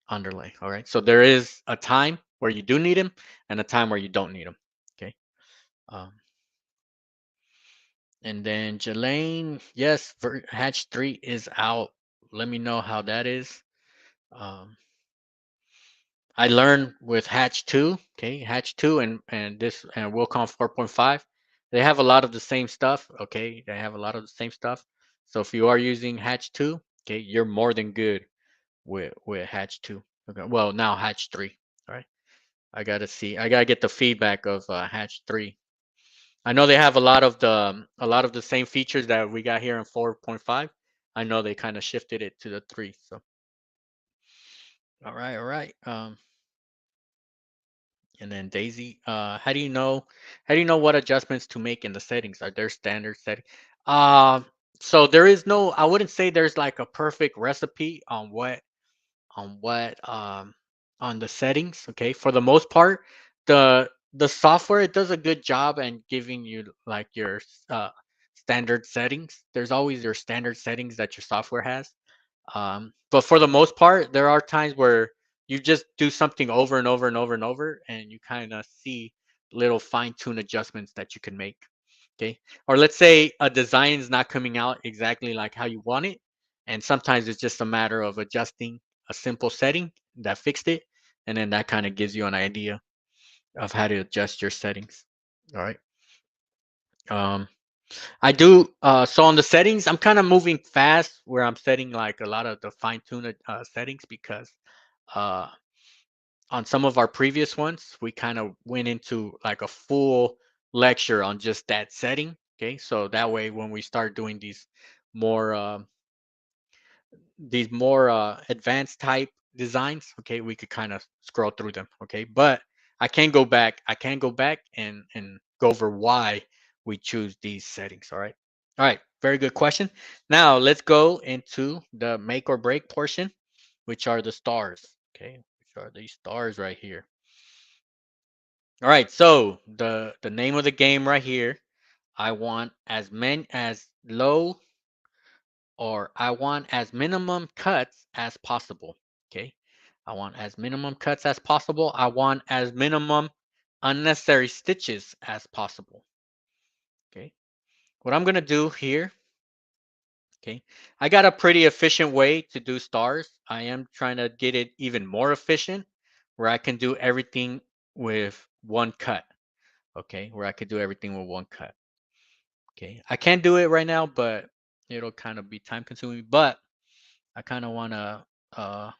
Speaker 1: underlay. All right. So there is a time where you do need them and a time where you don't need them. Okay. Um, and then Jelaine, yes, hatch 3 is out. Let me know how that is. Um, I learned with Hatch 2, okay, Hatch 2 and this and Wilcom 4.5, they have a lot of the same stuff, okay? They have a lot of the same stuff. So if you are using Hatch 2, okay, you're more than good with Hatch 2. Okay, well, now Hatch 3, all right? I got to get the feedback of Hatch 3. I know they have a lot of the same features that we got here in 4.5. I know they kind of shifted it to the 3. So, all right, all right. And then Daisy, how do you know what adjustments to make in the settings? Are there standard settings? So there is no, I wouldn't say there's like a perfect recipe on what on the settings. Okay. For the most part, the software it does a good job and giving you like your standard settings. There's always your standard settings that your software has. But for the most part, there are times where you just do something over and over and over and over, and you kind of see little fine-tune adjustments that you can make. Okay. Or let's say a design is not coming out exactly like how you want it. And sometimes it's just a matter of adjusting a simple setting that fixed it. And then that kind of gives you an idea of how to adjust your settings. All right. Um, I do. So on the settings, I'm kind of moving fast where I'm setting like a lot of the fine tuned settings because uh, on some of our previous ones, we kind of went into like a full lecture on just that setting. Okay. So that way, when we start doing more, more advanced type designs, okay, we could kind of scroll through them. Okay. But I can go back and go over why we choose these settings. All right. All right, very good question. Now let's go into the make or break portion, which are the stars. Okay, which are these stars right here. All right, so the name of the game right here, I want as many as low or I want as minimum cuts as possible. Okay, I want as minimum cuts as possible. I want as minimum unnecessary stitches as possible. Okay, what I'm gonna do here. Okay. I got a pretty efficient way to do stars. I am trying to get it even more efficient where I can do everything with one cut. Okay. Where I could do everything with one cut. Okay, I can't do it right now, but it'll kind of be time consuming. But I kind of want to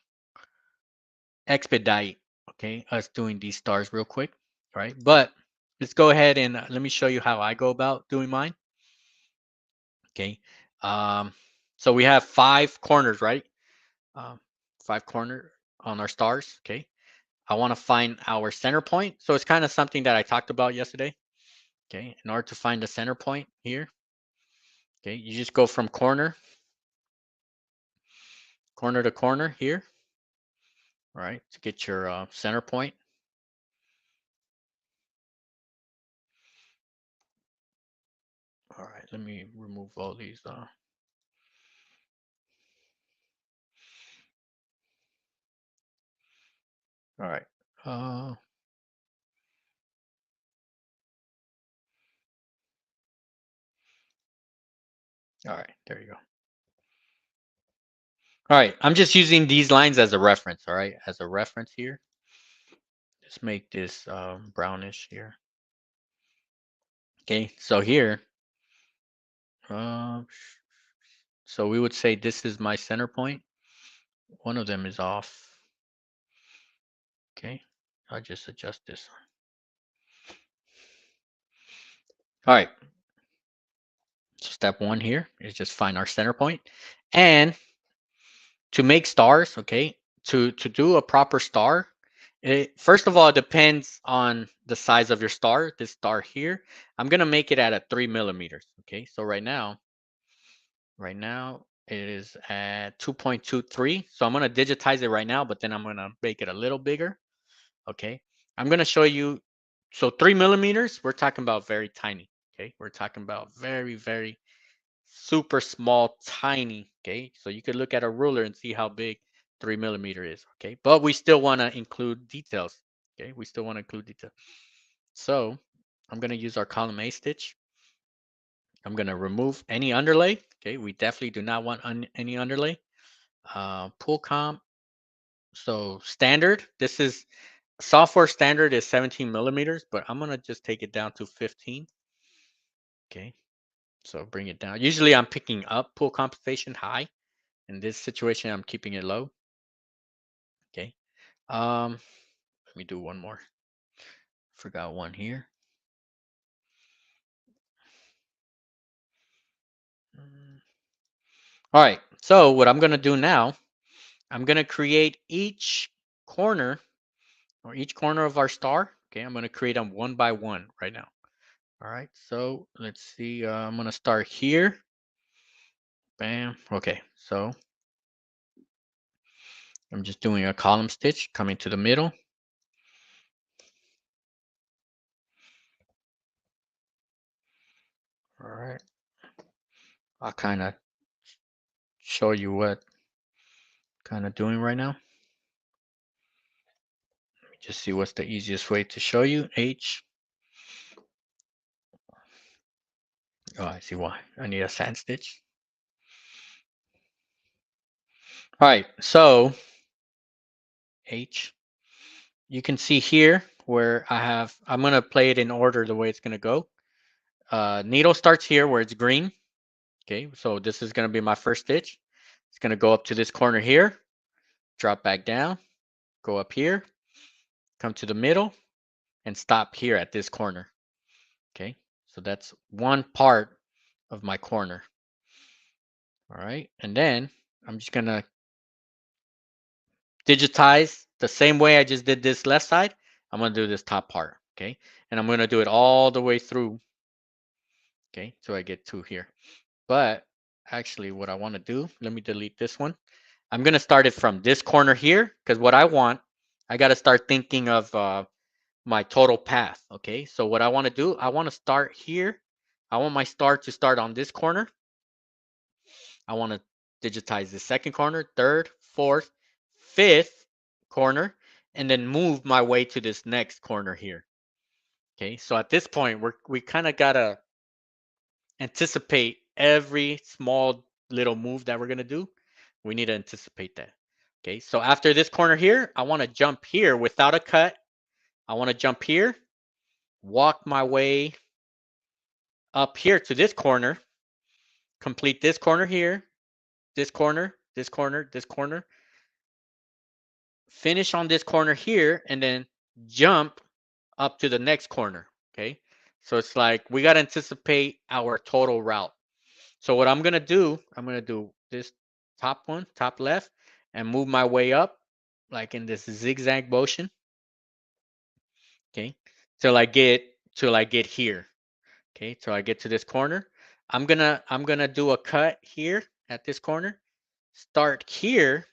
Speaker 1: expedite, okay, us doing these stars real quick, right? But let's go ahead and let me show you how I go about doing mine. Okay, um, so we have 5 corners, right? Um, 5 corner on our stars. Okay, I want to find our center point. So it's kind of something that I talked about yesterday. Okay, in order to find the center point here, okay, you just go from corner to corner here, all right, to get your center point. All right, let me remove all these. All right. Uh, all right, there you go. All right, I'm just using these lines as a reference, all right, as a reference here. Let's make this brownish here. Okay, so here, uh, so we would say this is my center point. One of them is off. Okay, I'll just adjust this. All right, so step one here is just find our center point. And to make stars, okay, to do a proper star, first of all, it depends on the size of your star. This star here, I'm gonna make it at a 3 millimeters. Okay, so right now it is at 2.23. So I'm gonna digitize it right now, but then I'm gonna make it a little bigger. Okay, I'm gonna show you. So 3 millimeters, we're talking about very tiny. Okay, we're talking about very, very super small, tiny. Okay, so you could look at a ruler and see how big 3 millimeter is. Okay, but we still want to include details. Okay, we still want to include details. So I'm going to use our column A stitch. I'm going to remove any underlay. Okay, we definitely do not want any underlay. Pull comp. So standard, this is software standard is 17 millimeters, but I'm going to just take it down to 15. Okay, so bring it down. Usually I'm picking up pull compensation high. In this situation, I'm keeping it low. Okay. Let me do one more. Forgot one here. All right. So what I'm going to do now, I'm going to create each corner or each corner of our star. Okay. I'm going to create them one by one right now. All right. So let's see. I'm going to start here. Bam. Okay. So I'm just doing a column stitch coming to the middle. All right. I'll kind of show you what kind of doing right now. Let me just see what's the easiest way to show you. H. Oh, I see why. I need a sand stitch. All right, so H. You can see here where I'm going to play it in order the way it's going to go. Needle starts here where it's green. Okay, so this is going to be my first stitch. It's going to go up to this corner here, drop back down, go up here, come to the middle, and stop here at this corner. Okay, so that's one part of my corner. All right, and then I'm just going to digitize the same way I just did this left side. I'm going to do this top part. Okay, and I'm going to do it all the way through. Okay, so I get to here. But actually what I want to do, let me delete this one. I'm going to start it from this corner here because what I got to start thinking of my total path. Okay, so what I want to do, I want to start here. I want my star to start on this corner. I want to digitize the second corner, third, fourth, fifth corner, and then move my way to this next corner here. Okay, so at this point, we kind of got to anticipate every small little move that we're going to do. We need to anticipate that. Okay, so after this corner here, I want to jump here without a cut. I want to jump here, walk my way up here to this corner, complete this corner here, this corner, this corner, this corner, finish on this corner here, and then jump up to the next corner. Okay. So it's like we got to anticipate our total route. So what I'm going to do, I'm going to do this top one, top left, and move my way up like in this zigzag motion. Okay. Till I get here. Okay. Till I get to this corner. I'm gonna do a cut here at this corner. Start here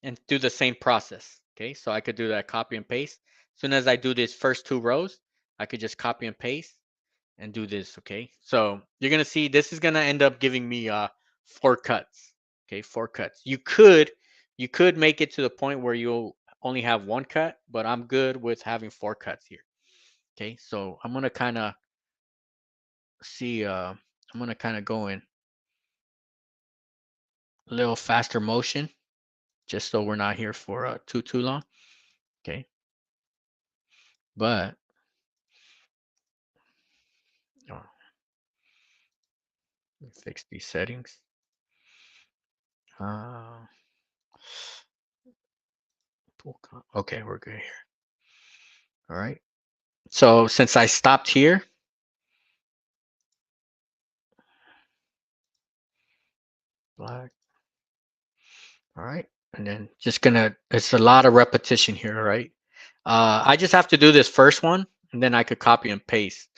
Speaker 1: and do the same process. Okay, so I could do that copy and paste. As soon as I do these first 2 rows, I could just copy and paste and do this. Okay, so you're gonna see this is gonna end up giving me 4 cuts. Okay, 4 cuts. You could make it to the point where you'll only have 1 cut, but I'm good with having 4 cuts here. Okay, so I'm gonna kind of see. I'm gonna kind of go in a little faster motion, just so we're not here for too long. Okay, but oh, let me fix these settings. Uh, okay, we're good here. All right. So since I stopped here, black. All right, and then just gonna. It's a lot of repetition here, all right? I just have to do this first one, and then I could copy and paste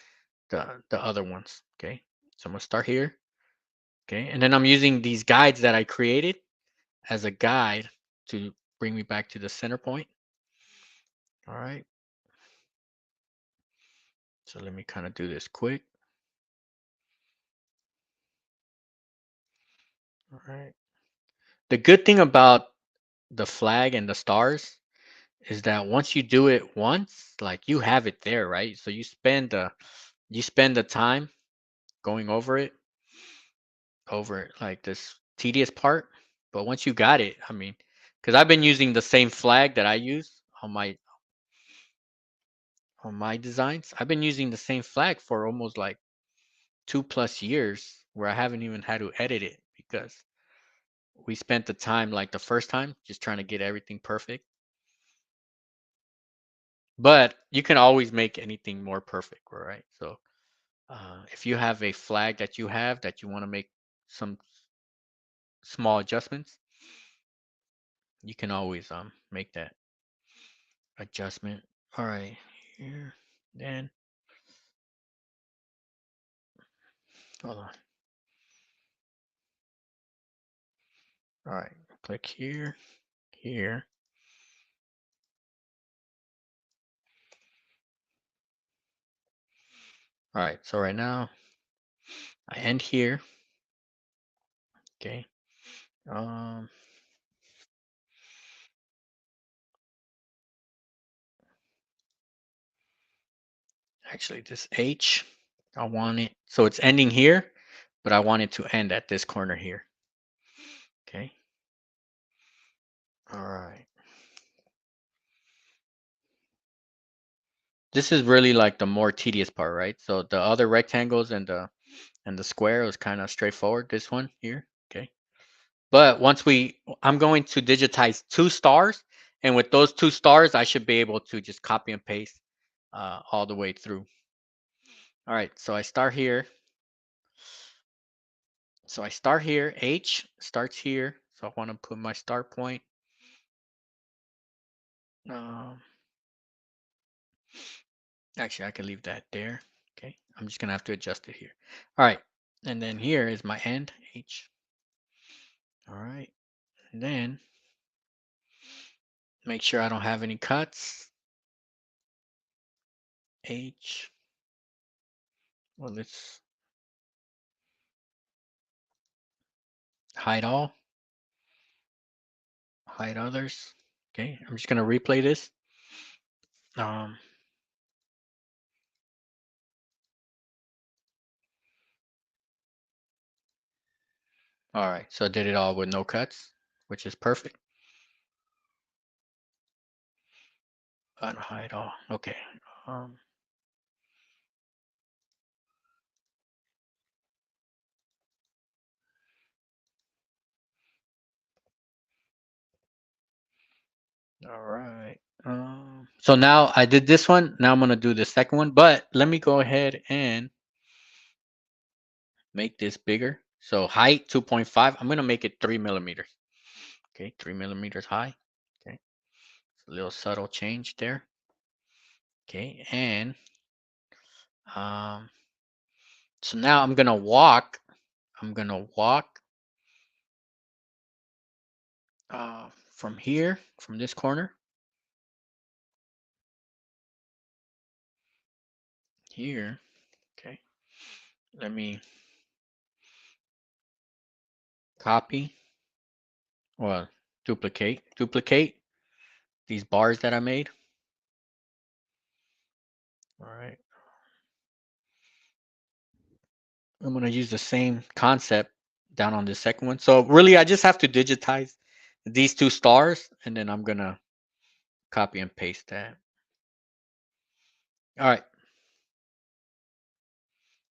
Speaker 1: the other ones. Okay. So I'm gonna start here. Okay, and then I'm using these guides that I created as a guide to bring me back to the center point. All right. So let me kind of do this quick. All right. The good thing about the flag and the stars is that once you do it once, like you have it there, right? So you spend the time going over like this tedious part. But once you got it, I mean, because I've been using the same flag that I use on my designs. I've been using the same flag for almost like 2+ years, where I haven't even had to edit it because we spent the time like the first time just trying to get everything perfect. But you can always make anything more perfect, right? So if you have a flag that you want to make some small adjustments, you can always make that adjustment. All right, here, then hold on. All right, click here, here. All right, so right now I end here. Okay. Um, actually, this H, I want it so it's ending here, but I want it to end at this corner here. Okay. All right. This is really like the more tedious part, right? So the other rectangles and the square was kind of straightforward. This one here, okay. But I'm going to digitize 2 stars, and with those 2 stars, I should be able to just copy and paste all the way through. All right, so I start here. H starts here. So I want to put my start point. Um, Actually, I can leave that there. Okay, I'm just gonna have to adjust it here. All right, and then here is my end, H. All right, and then make sure I don't have any cuts. H. Well, let's hide all, hide others. Okay, I'm just gonna replay this. Um, all right, so I did it all with no cuts, which is perfect. Unhide all. Okay. Um, All right. So now I did this one. Now I'm gonna do the second one, but let me go ahead and make this bigger. So height 2.5. I'm gonna make it 3 millimeters. Okay, 3 millimeters high. Okay, it's a little subtle change there. Okay, and um, so now I'm gonna walk. I'm gonna walk from here, from this corner here. Okay, let me copy. Well, duplicate these bars that I made. All right. I'm going to use the same concept down on the second one. So really, I just have to digitize these two stars, and then I'm going to copy and paste that. All right.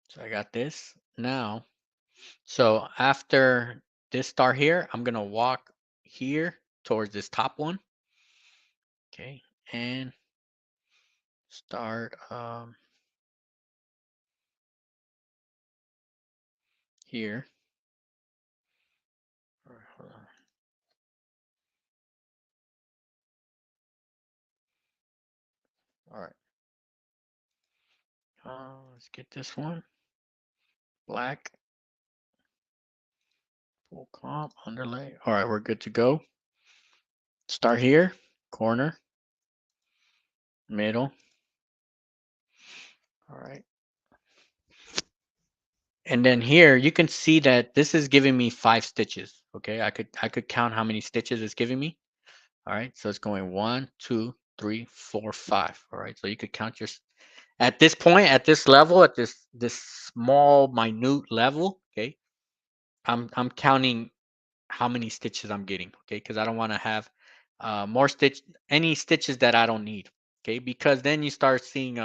Speaker 1: So I got this now. So after this star here, I'm going to walk here towards this top one. Okay. And start here. All right, hold on. All right. Let's get this one. Black. Full comp. Underlay. All right. We're good to go. Start here. Corner. Middle. All right. And then here you can see that this is giving me 5 stitches. Okay. I could count how many stitches it's giving me. All right. So it's going 1, 2, 3, 4, 5. All right. So you could count your at this point, at this level, at this small, minute level. Okay. I'm counting how many stitches I'm getting. Okay, because I don't want to have any stitches that I don't need. Okay, because then you start seeing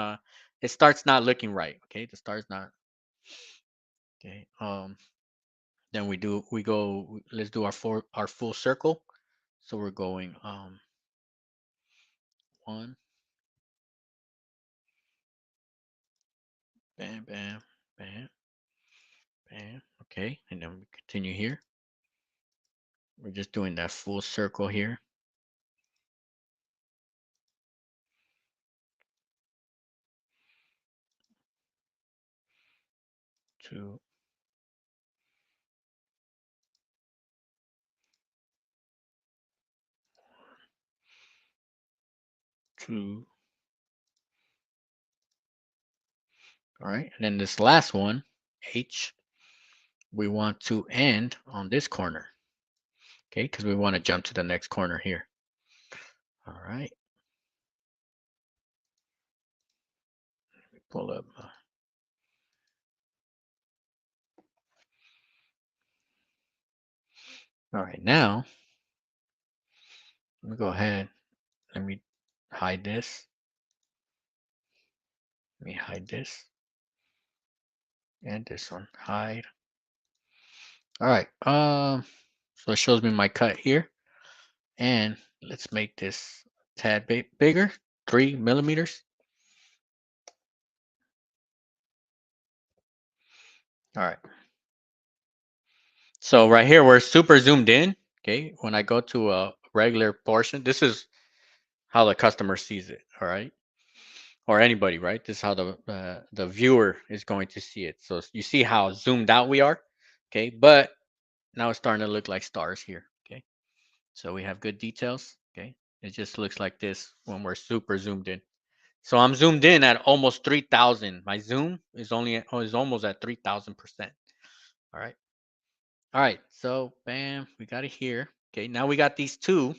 Speaker 1: it starts not looking right. Okay, the start's not okay. Then we go. Let's do our full circle. So we're going 1, bam, bam, bam, bam. Okay, and then we continue here. We're just doing that full circle here. 2, 2. All right, and then this last one, H, we want to end on this corner. Okay, because we want to jump to the next corner here. All right. Let me pull up. All right, now let me go ahead. Let me hide this. Let me hide this and this one. Hide. All right. So it shows me my cut here, and let's make this a tad bit bigger. 3 millimeters. All right. So right here we're super zoomed in. Okay. When I go to a regular portion, this is how the customer sees it. All right. Or anybody, right? This is how the viewer is going to see it. So you see how zoomed out we are, okay? But now it's starting to look like stars here, okay? So we have good details, okay? It just looks like this when we're super zoomed in. So I'm zoomed in at almost 3,000. My zoom is almost at 3,000%. All right. All right. So bam, we got it here. Okay. Now we got these two.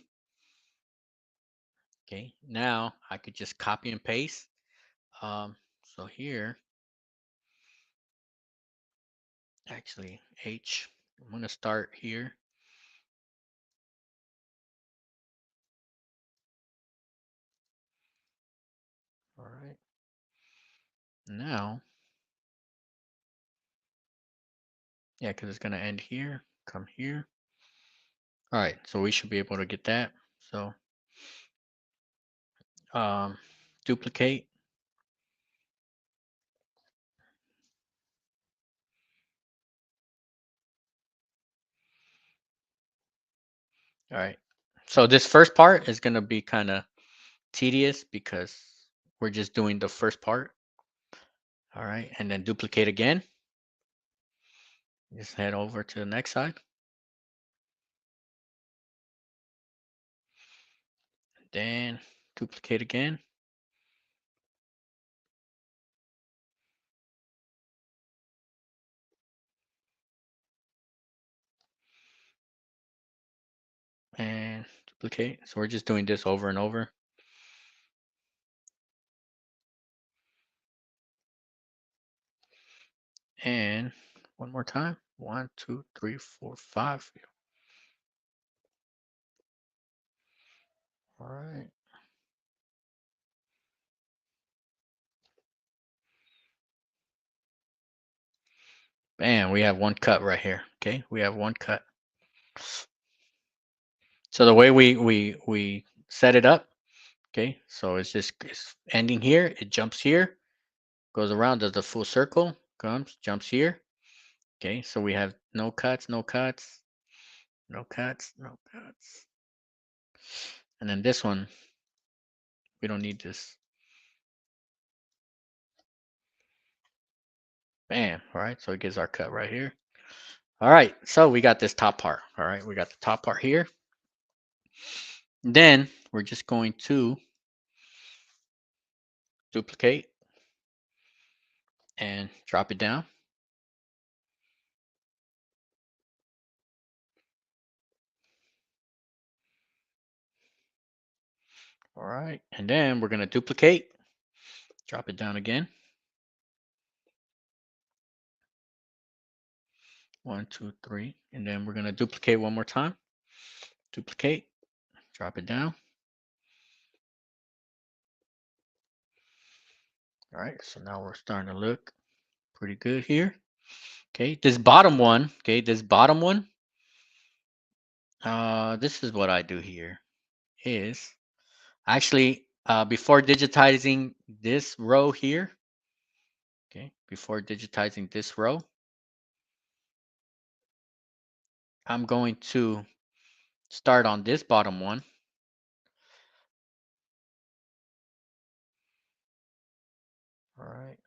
Speaker 1: Okay. Now I could just copy and paste. So here. Actually, H. I'm going to start here. All right. Now, yeah, because it's going to end here, come here. All right. So we should be able to get that. So duplicate. All right. So this first part is going to be kind of tedious because we're just doing the first part. All right. And then duplicate again. Just head over to the next side. Then duplicate again. And duplicate. So we're just doing this over and over. And one more time. 1, 2, 3, 4, 5. All right. Bam, we have one cut right here. Okay, we have one cut. So the way we set it up, okay, so it's ending here, it jumps here, goes around, does the full circle, comes, jumps here. Okay, so we have no cuts, no cuts, no cuts, no cuts. And then this one, we don't need this. Bam, all right, so it gives our cut right here. All right, so we got this top part. All right, we got the top part here. Then we're just going to duplicate and drop it down. All right, and then we're going to duplicate, drop it down again. 1, 2, 3, and then we're going to duplicate one more time. Duplicate, drop it down. All right, so now we're starting to look pretty good here. Okay, this bottom one, this is what I do here is actually before digitizing this row here, okay, before digitizing this row, I'm going to start on this bottom one. All right.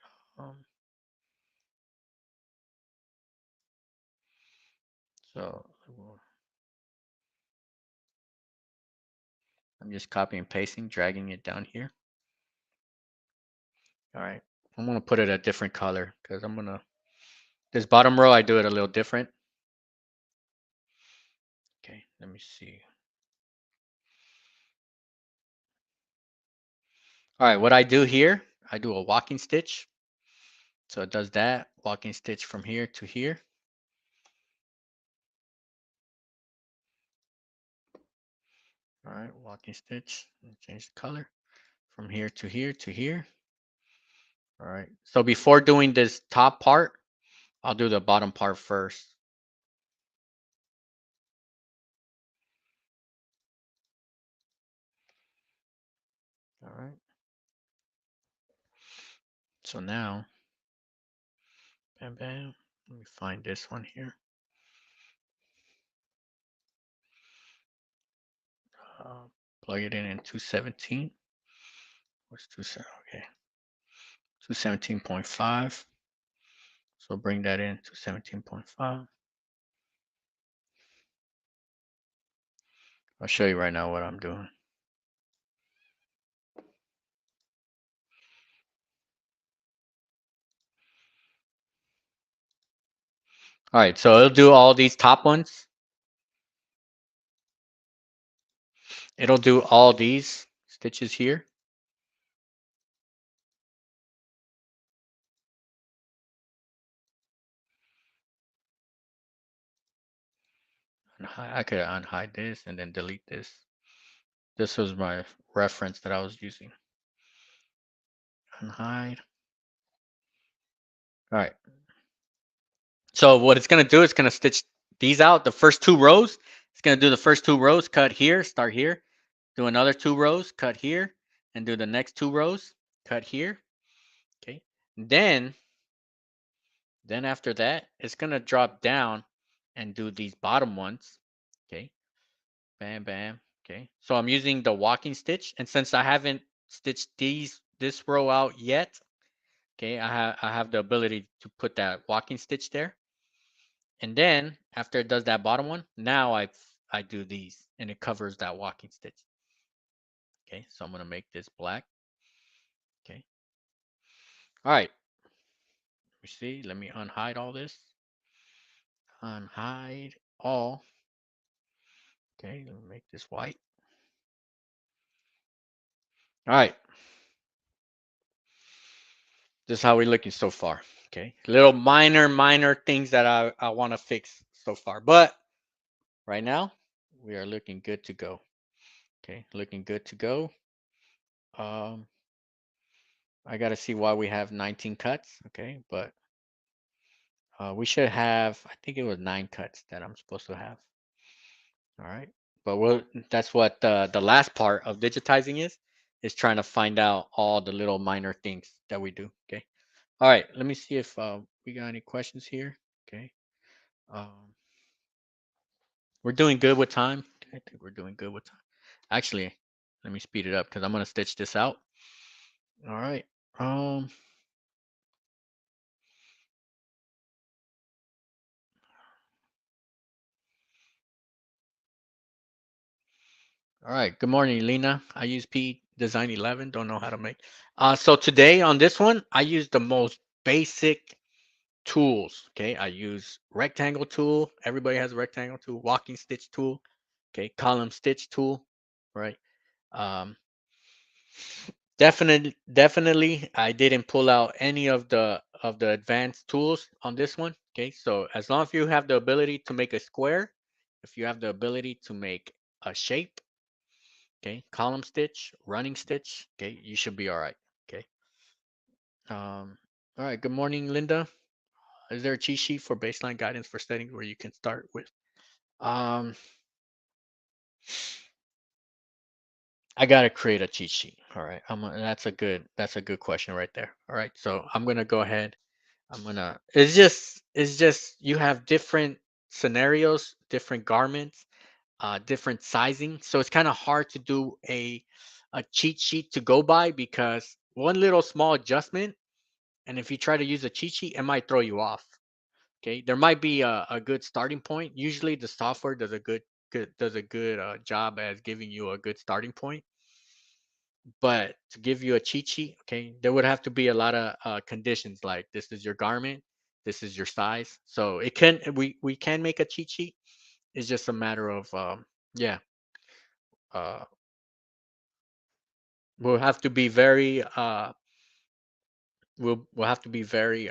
Speaker 1: So I'm just copying and pasting, dragging it down here. All right. I'm going to put it a different color because this bottom row, I do it a little different. Okay, let me see. All right, what I do here, I do a walking stitch. So it does that, walking stitch from here to here. All right, walking stitch, change the color from here to here to here. All right, so before doing this top part, I'll do the bottom part first. All right. So now, bam, bam. Let me find this one here. Plug it in 217. What's 27? Okay, 217.5. So bring that in to 17.5. I'll show you right now what I'm doing. All right, so it'll do all these top ones. It'll do all these stitches here. I could unhide this and then delete this. This was my reference that I was using. Unhide. All right. So what it's going to do is going to stitch these out. The first 2 rows. It's going to do the first 2 rows, cut here, start here. Do another 2 rows, cut here. and do the next 2 rows. Cut here. Okay. Then after that, it's going to drop down and do these bottom ones. Okay. Bam, bam. Okay. So I'm using the walking stitch. And since I haven't stitched this row out yet, okay, I have the ability to put that walking stitch there. And then after it does that bottom one, now I do these and it covers that walking stitch. Okay. So I'm going to make this black. Okay. All right. Let me see. Let me unhide all this. Unhide all. Okay. Let me make this white. All right. This is how we're looking so far. Okay. Little minor things that I want to fix so far. But right now, we are looking good to go. Okay. Looking good to go. I got to see why we have 19 cuts. Okay. But we should have, I think it was 9 cuts that I'm supposed to have. All right. But that's what the last part of digitizing is trying to find out all the little minor things that we do. Okay. All right. Let me see if we got any questions here. Okay. Um, we're doing good with time. I think we're doing good with time. Actually, let me speed it up because I'm going to stitch this out. All right. Um, all right. Good morning, Lena. I use P Design 11. Don't know how to make. So today on this one, I use the most basic tools. Okay. I use rectangle tool. Everybody has a rectangle tool. Walking stitch tool. Okay. Column stitch tool. Right. Um, definitely, I didn't pull out any of the advanced tools on this one. Okay, so as long as you have the ability to make a square, if you have the ability to make a shape, okay, column stitch, running stitch, okay, you should be all right. Okay. All right. Good morning, Linda. Is there a cheat sheet for baseline guidance for settings where you can start with? Um, I gotta create a cheat sheet. All right. That's a good question right there. All right. So I'm gonna go ahead. It's just you have different scenarios, different garments, different sizing. So it's kind of hard to do a cheat sheet to go by because one little small adjustment, and if you try to use a cheat sheet, it might throw you off. Okay, there might be a good starting point. Usually, the software does a good job as giving you a good starting point. But to give you a cheat sheet, okay, there would have to be a lot of conditions like this is your garment, this is your size. So we can make a cheat sheet. It's just a matter of yeah, uh, we'll have to be very we'll have to be very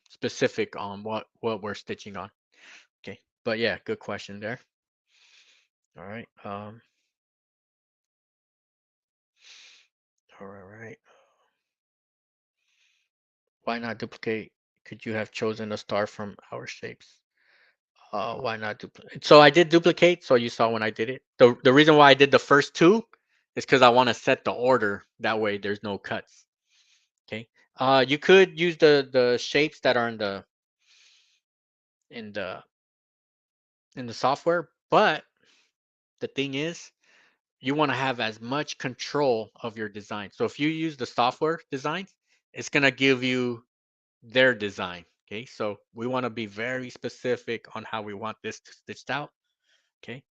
Speaker 1: specific on what we're stitching on. Okay, but yeah, good question there. All right, all right. Why not duplicate? Could you have chosen a star from our shapes? Why not duplicate? So I did duplicate. So you saw when I did it. The reason why I did the first 2 is because I want to set the order. That way there's no cuts. Okay. You could use the shapes that are in the in the software, but the thing is, you want to have as much control of your design. So if you use the software designs, it's gonna give you their design. Okay. So we want to be very specific on how we want this stitched out. Okay.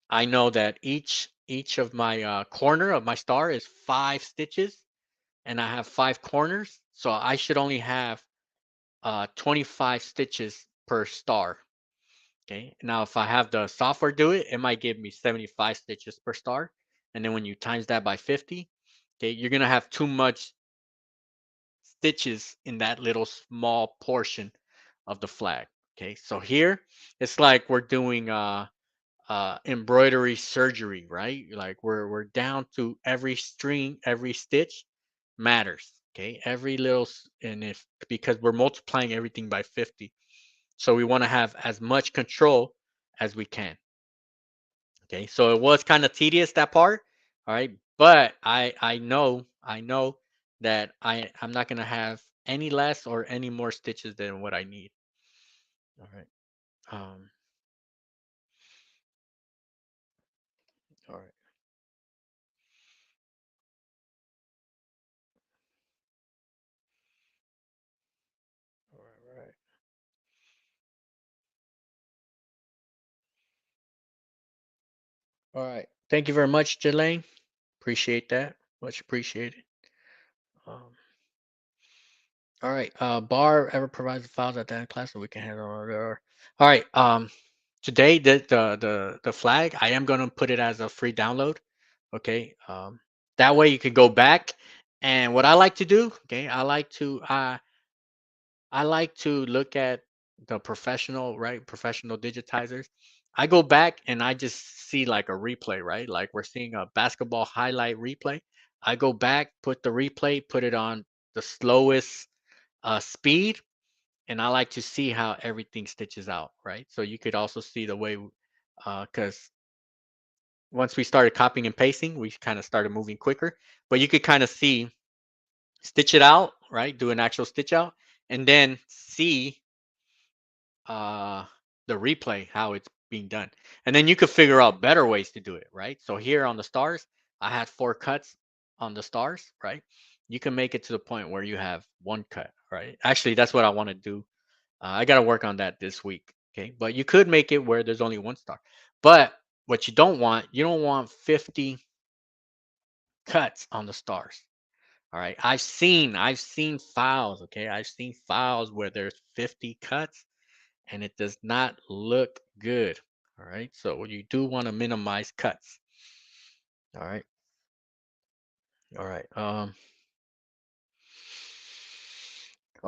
Speaker 1: I know that each of my corner of my star is 5 stitches, and I have 5 corners, so I should only have 25 stitches per star. Okay. Now, if I have the software do it, it might give me 75 stitches per star, and then when you times that by 50, okay, you're gonna have too much stitches in that little small portion of the flag. Okay. So here, it's like we're doing embroidery surgery, right? Like we're down to every string, every stitch matters. Okay, every little and if because we're multiplying everything by 50, so we want to have as much control as we can. Okay, so it was kind of tedious that part. All right, But I know that I'm not gonna have any less or any more stitches than what I need. All right. Um. All right. All right. All right. All right. Thank you very much, Jelaine. Appreciate that. Much appreciated. Um. All right. Bar ever provides the files at the end of class so we can handle order. All right. Today the flag I am gonna put it as a free download. Okay. That way you can go back. And what I like to do, okay, I like to look at the professional, right? Professional digitizers. I go back and I just see like a replay, right? Like we're seeing a basketball highlight replay. I go back, put the replay, put it on the slowest speed, and I like to see how everything stitches out, right? So you could also see the way, because once we started copying and pasting, we kind of started moving quicker. But you could kind of see, stitch it out, right? Do an actual stitch out, and then see uh the replay how it's being done, and then you could figure out better ways to do it, right? So here on the stars, I had 4 cuts on the stars, right? You can make it to the point where you have 1 cut, right? Actually, that's what I want to do. I got to work on that this week. Okay. But you could make it where there's only 1 star. But what you don't want 50 cuts on the stars. All right. I've seen files. Okay. I've seen files where there's 50 cuts and it does not look good. All right. So you do want to minimize cuts. All right. All right. All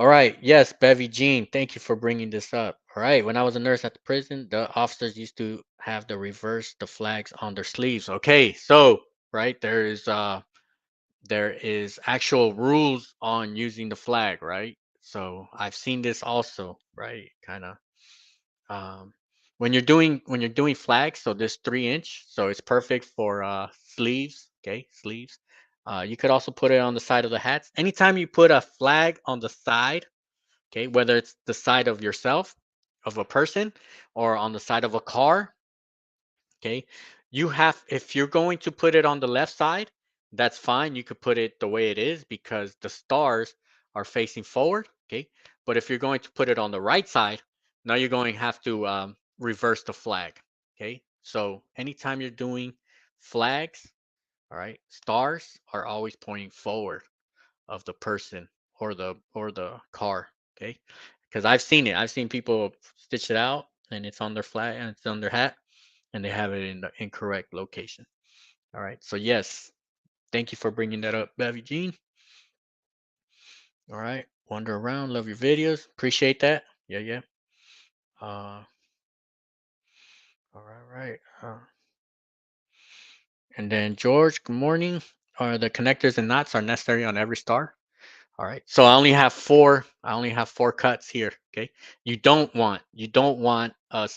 Speaker 1: right. Yes, Bevy Jean, thank you for bringing this up. All right. When I was a nurse at the prison, the officers used to have the reverse the flags on their sleeves. Okay. So, right, there is actual rules on using the flag, right? So, I've seen this also, right? Kind of um when you're doing flags, so this 3 inch, so it's perfect for sleeves, okay? Sleeves. You could also put it on the side of the hats. Anytime you put a flag on the side, okay, whether it's the side of yourself, of a person, or on the side of a car, okay, if you're going to put it on the left side, that's fine. You could put it the way it is because the stars are facing forward, okay. But if you're going to put it on the right side, now you're going to have to reverse the flag, okay. So anytime you're doing flags, all right, stars are always pointing forward of the person or the car. Okay, because I've seen it. I've seen people stitch it out and it's on their flag and it's on their hat and they have it in the incorrect location. All right. So yes, thank you for bringing that up, Bevy Jean. All right. Wander around. Love your videos. Appreciate that. Yeah, yeah. Uh, all right, right. And then George, good morning. Are the connectors and knots are necessary on every star? All right. So I only have four cuts here. Okay. You don't want a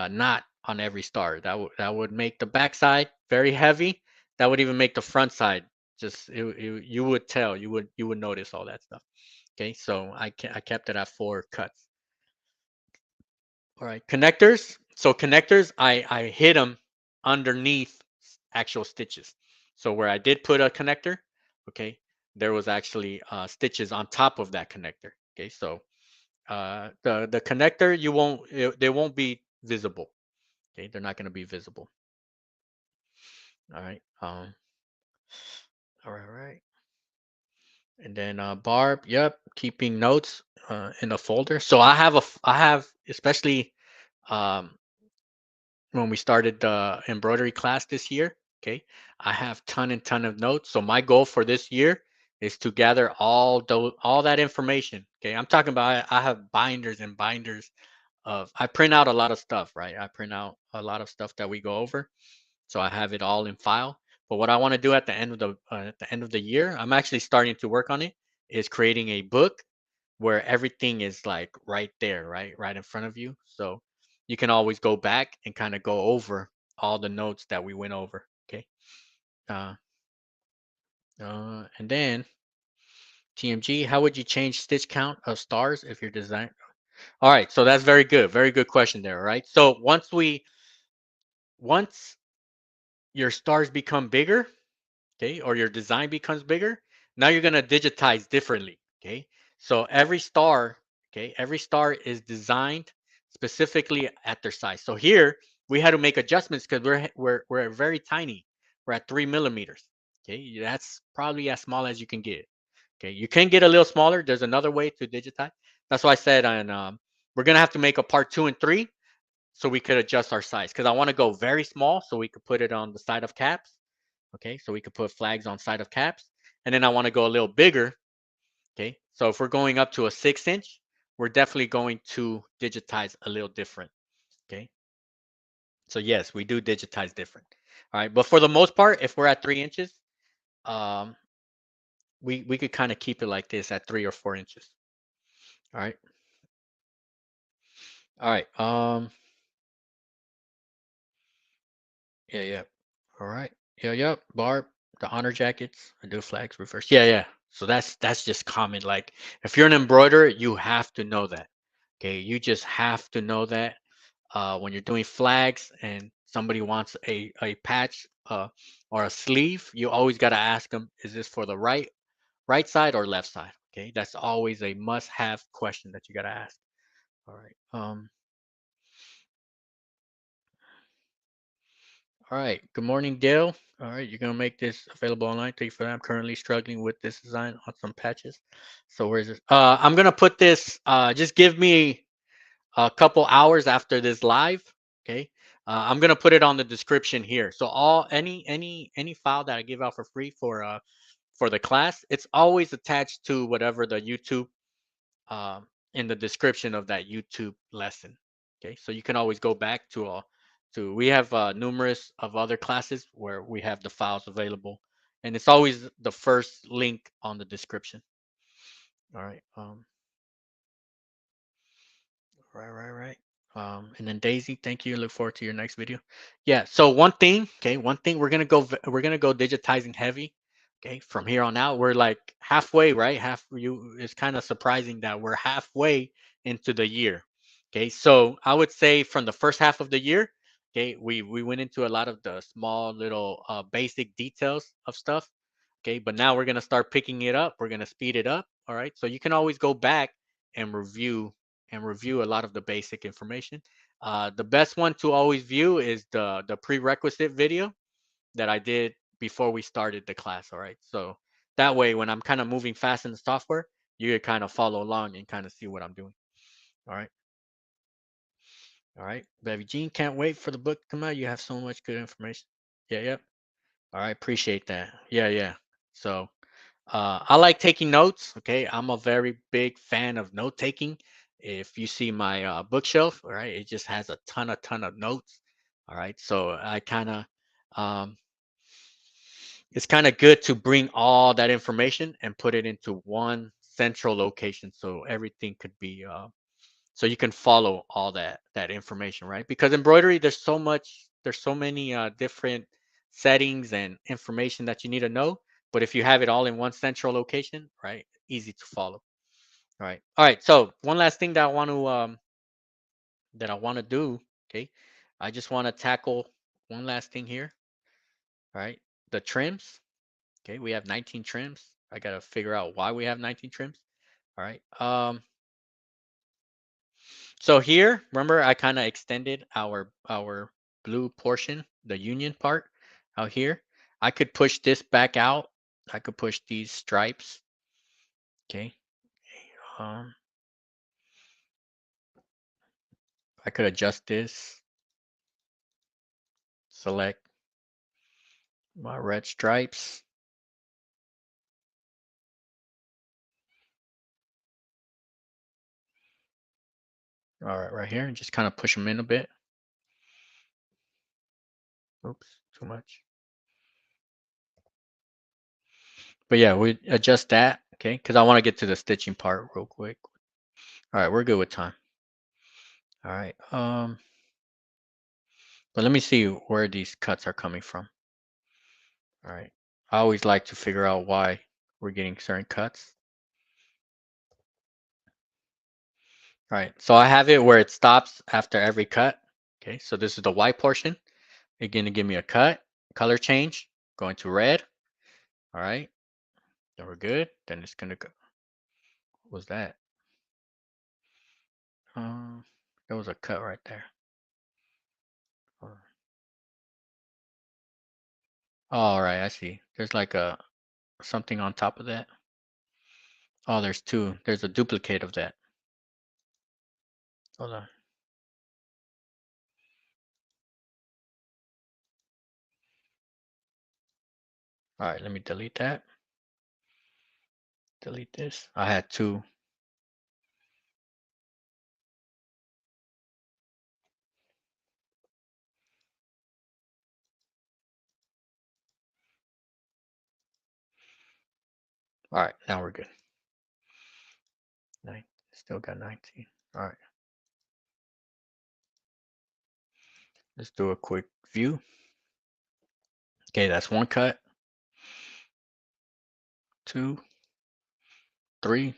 Speaker 1: knot on every star. That would make the backside very heavy. That would even make the front side just you would tell you would notice all that stuff. Okay. So I kept it at 4 cuts. All right. Connectors. So connectors, I hid them underneath actual stitches. So where I did put a connector, okay, there was actually stitches on top of that connector. Okay, so the connector they won't be visible. Okay, they're not going to be visible. All right. All right, right. And then Barb, yep, keeping notes in a folder. So I have especially um when we started the embroidery class this year. Okay, I have ton and ton of notes. So my goal for this year is to gather all that information. Okay, I'm talking about I have binders and binders of I print out a lot of stuff, right? I print out a lot of stuff that we go over, so I have it all in file. But what I want to do at the end of the year, I'm actually starting to work on it, is creating a book where everything is like right there, right in front of you. So you can always go back and kind of go over all the notes that we went over. Okay. Uh, and then TMG, how would you change stitch count of stars if you're design? All right, so that's very good. Very good question there, right? So once your stars become bigger, okay, or your design becomes bigger, now you're gonna digitize differently, okay? So every star is designed specifically at their size. So here we had to make adjustments because we're very tiny. We're at 3 millimeters. Okay, that's probably as small as you can get. Okay, you can get a little smaller. There's another way to digitize. That's why I said we're gonna have to make a part 2 and 3 so we could adjust our size because I want to go very small so we could put it on the side of caps. Okay, so we could put flags on side of caps, and then I want to go a little bigger. Okay, so if we're going up to a 6 inch, we're definitely going to digitize a little different. Okay, so yes, we do digitize different. All right, but for the most part, if we're at 3 inches, um, we could kind of keep it like this at 3 or 4 inches. All right, all right. Yeah, yeah. All right. Yeah, yeah. Barb, the honor jackets, I do flags reverse. Yeah, yeah. So that's just common. Like if you're an embroiderer, you have to know that. Okay, you just have to know that. When you're doing flags and somebody wants a patch or a sleeve, you always got to ask them, is this for the right side or left side? Okay, that's always a must-have question that you got to ask. All right. All right. Good morning, Dale. All right, you're gonna make this available online. Thank you for that. I'm currently struggling with this design on some patches. So where's this? I'm gonna put this. Just give me a couple hours after this live. Okay. I'm gonna put it on the description here. So all any file that I give out for the class, it's always attached to whatever the YouTube in the description of that YouTube lesson. Okay, so you can always go back to we have numerous of other classes where we have the files available, and it's always the first link on the description. All right. Right. And then Daisy, thank you. Look forward to your next video. Yeah. So one thing we're gonna go digitizing heavy. Okay. From here on out, we're like halfway, right? It's kind of surprising that we're halfway into the year. Okay. So I would say from the first half of the year, okay, we went into a lot of the small little basic details of stuff. Okay. But now we're gonna start picking it up. We're gonna speed it up. All right. So you can always go back and review a lot of the basic information. The best one to always view is the prerequisite video that I did before we started the class. All right, so that way when I'm kind of moving fast in the software, you can kind of follow along and kind of see what I'm doing. All right, all right. Baby Jean, can't wait for the book to come out. You have so much good information. Yeah, yep. All right, appreciate that. Yeah, yeah. So I like taking notes. Okay, I'm a very big fan of note taking. If you see my bookshelf, all right, it just has a ton of notes. All right, so um, it's kind of good to bring all that information and put it into one central location, so everything could be so you can follow all that information, right? Because embroidery, there's so many different settings and information that you need to know. But if you have it all in one central location, right, easy to follow. All right. So one last thing that I want to do. Okay, I just want to tackle one last thing here. All right, the trims. Okay, we have 19 trims. I gotta figure out why we have 19 trims. All right. So here, remember I kind of extended our blue portion, the union part out here. I could push this back out. I could push these stripes. Okay. Um, I could adjust this, select my red stripes. All right, right here, and just kind of push them in a bit. Oops, too much. But yeah, we adjust that, okay? Because I want to get to the stitching part real quick. All right, we're good with time. All right. But let me see where these cuts are coming from. All right. I always like to figure out why we're getting certain cuts. All right. So I have it where it stops after every cut. Okay. So this is the white portion. It's going to give me a cut, color change, going to red. All right. Then we're good. Then it's going to go. What was that? There was a cut right there. All right. I see. There's like a something on top of that. Oh, there's two. There's a duplicate of that. Hold on. All right. Let me delete that. Delete this. I had two. All right. Now we're good. Still got 19. All right. Let's do a quick view. Okay, that's one cut. 2, 3,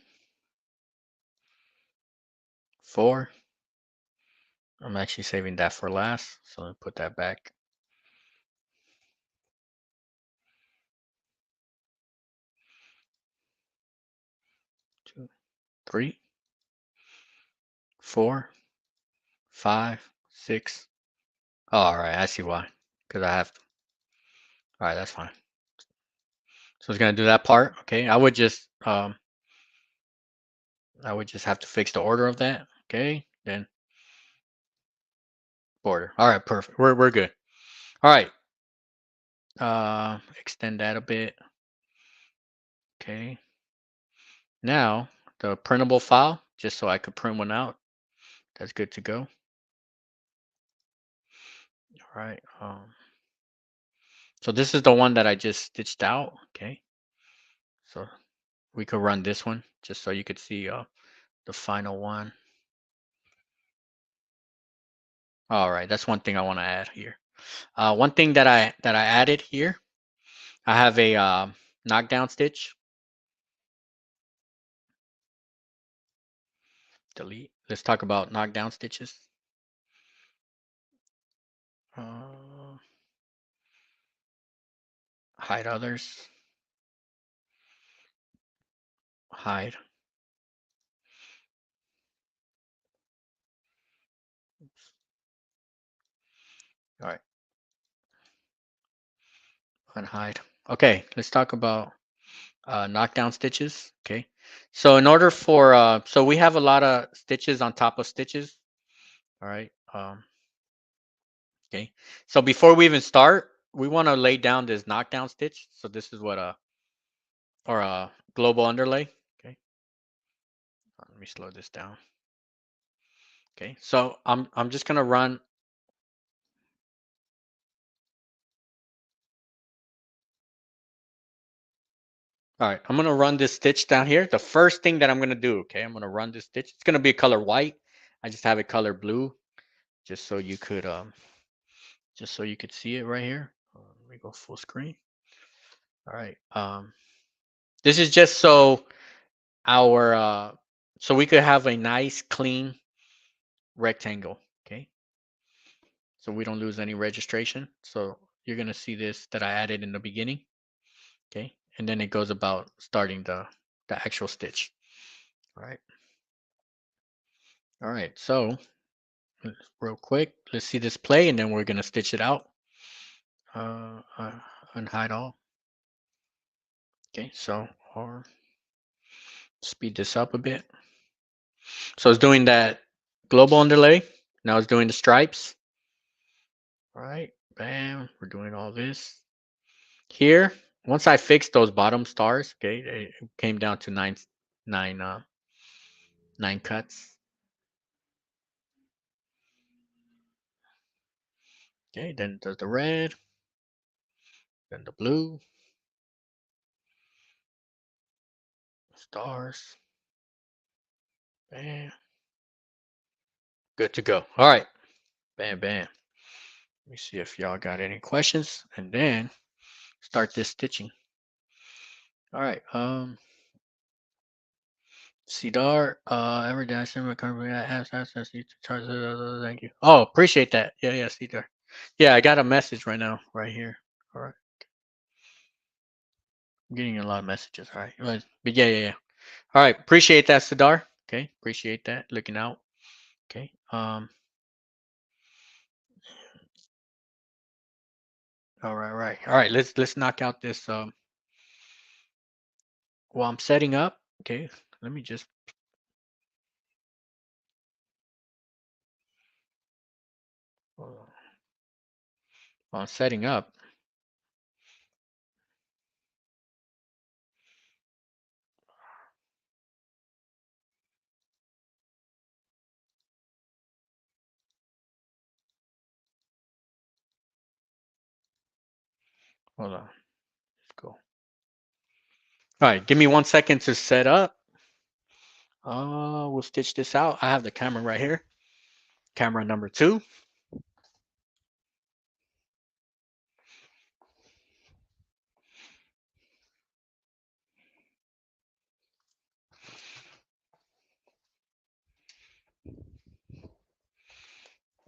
Speaker 1: 4. I'm actually saving that for last, so let me put that back. 2, 3, 4, 5, 6. Oh, all right, I see why. Because I have to. All right, that's fine. So it's gonna do that part. Okay, I would just have to fix the order of that. Okay, then border. All right, perfect. We're good. All right. Extend that a bit. Okay. Now the printable file, just so I could print one out. That's good to go. All right. So this is the one that I just stitched out. Okay. So we could run this one just so you could see the final one. All right. That's one thing I want to add here. One thing that I added here, I have a knockdown stitch. Delete. Let's talk about knockdown stitches. Hide others. Hide. Oops. All right. Unhide. Okay, let's talk about knockdown stitches. Okay, so in order for so we have a lot of stitches on top of stitches. All right. Okay, so before we even start, we want to lay down this knockdown stitch. So this is what a global underlay. Okay, let me slow this down. Okay, so I'm just gonna run. All right, I'm gonna run this stitch down here. The first thing that I'm gonna do, okay, I'm gonna run this stitch. It's gonna be color white. I just have it color blue, just so you could see it right here. Let me go full screen. All right. This is just so our so we could have a nice clean rectangle. Okay. So we don't lose any registration. So you're gonna see this that I added in the beginning. Okay. And then it goes about starting the actual stitch. All right. All right. So real quick, let's see this play, and then we're gonna stitch it out. Unhide all. Okay. So or speed this up a bit. So it's doing that global underlay. Now it's doing the stripes. All right, bam, we're doing all this. Here, once I fixed those bottom stars, okay, it came down to nine, 9 cuts. Okay, then there's the red, then the blue, stars, bam. Good to go. All right, bam, bam. Let me see if y'all got any questions, and then start this stitching. All right. Cedar, every day I send my company, I have access to charge. Thank you. Oh, appreciate that. Yeah, Cedar. Yeah, I got a message right now, right here. All right. I'm getting a lot of messages. All right. But yeah. All right. Appreciate that, Cedar. Okay. Appreciate that. Looking out. Okay. All right. All right. Let's knock out this. While I'm setting up. Okay. Let me just. While I'm setting up. Hold on. Let's go. All right. Give me 1 second to set up. We'll stitch this out. I have the camera right here. Camera number 2.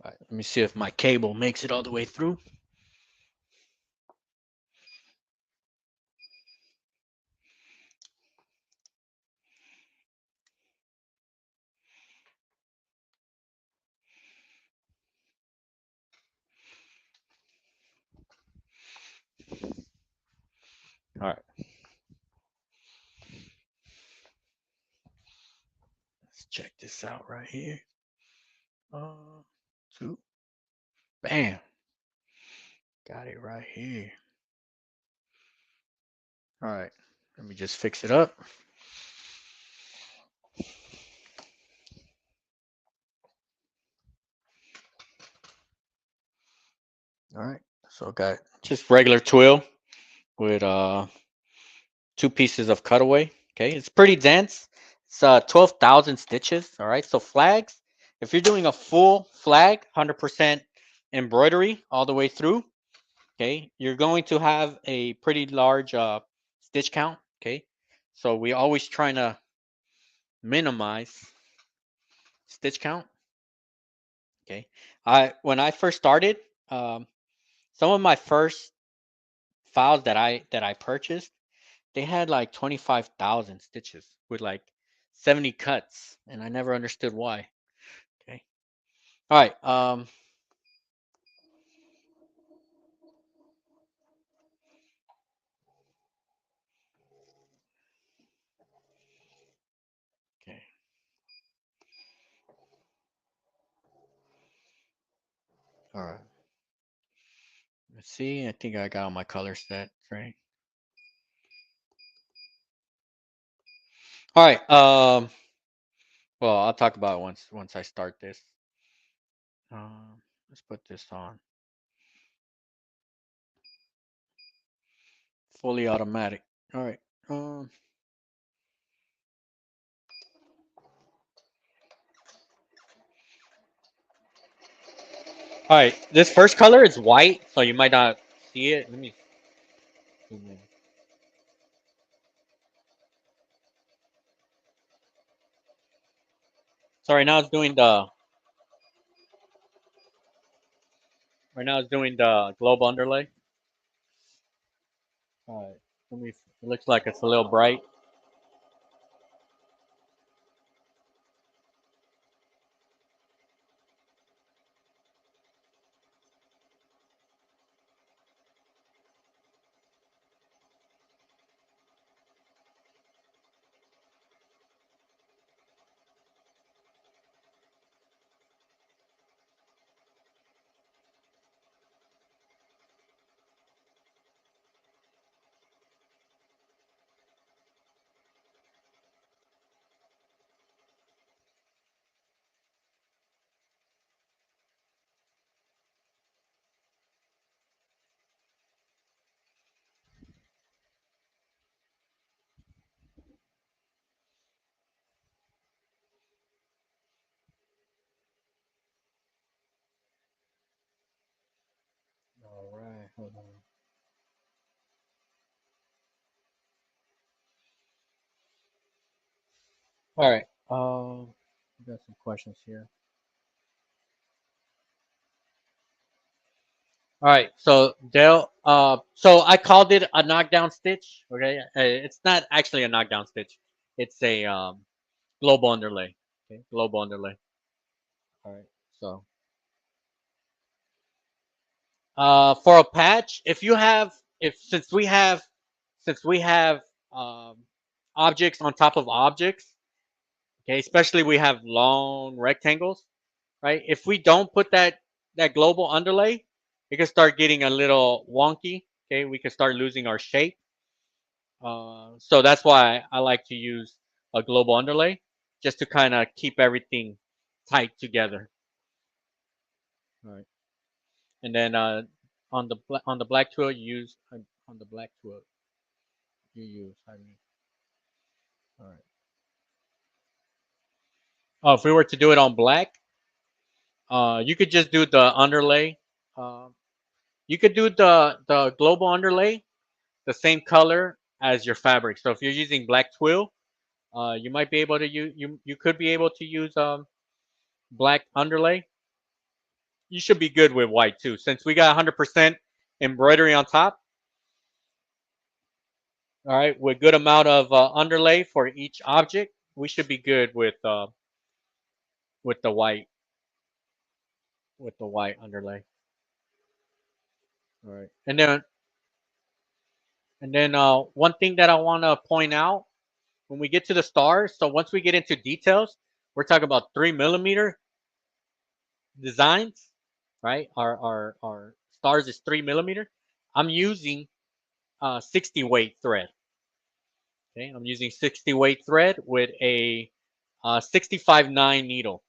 Speaker 1: All right, let me see if my cable makes it all the way through. All right. Let's check this out right here. 2. Bam. Got it right here. All right. Let me just fix it up. All right. So I got just regular twill with 2 pieces of cutaway. Okay. It's pretty dense. It's 12,000 stitches. All right. So flags, if you're doing a full flag, 100% embroidery all the way through, okay, you're going to have a pretty large stitch count. Okay. So we always trying to minimize stitch count. Okay. When I first started, um, some of my first files that I purchased, they had like 25,000 stitches with like 70 cuts, and I never understood why. Okay. All right. Okay. All right. Let's see. I think I got all my color set right. All right. Well, I'll talk about it once I start this. Let's put this on fully automatic. All right. All right. This first color is white, so you might not see it. Let me zoom in. So right now it's doing the globe underlay. All right. Let me. It looks like it's a little bright. All right. We got some questions here. All right. So Dale, so I called it a knockdown stitch. Okay. It's not actually a knockdown stitch. It's a global underlay. Okay. Global underlay. All right. So for a patch, if you have, if since we have um, objects on top of objects, okay, especially we have long rectangles, right? If we don't put that global underlay, it can start getting a little wonky. Okay, we can start losing our shape. So that's why I like to use a global underlay, just to kind of keep everything tight together. All right, and then on the black tool you use on the black tool you use. I mean, all right. Oh, if we were to do it on black, you could just do the underlay. Uh, you could do the global underlay the same color as your fabric. So if you're using black twill, you might be able to you could be able to use black underlay. You should be good with white too, since we got 100% embroidery on top. All right, with good amount of underlay for each object, we should be good with the white underlay. All right, and then one thing that I want to point out when we get to the stars. So once we get into details, we're talking about 3 millimeter designs, right? Our stars is 3 millimeter. I'm using 60 weight thread. Okay, I'm using 60 weight thread with a 65/9 needle.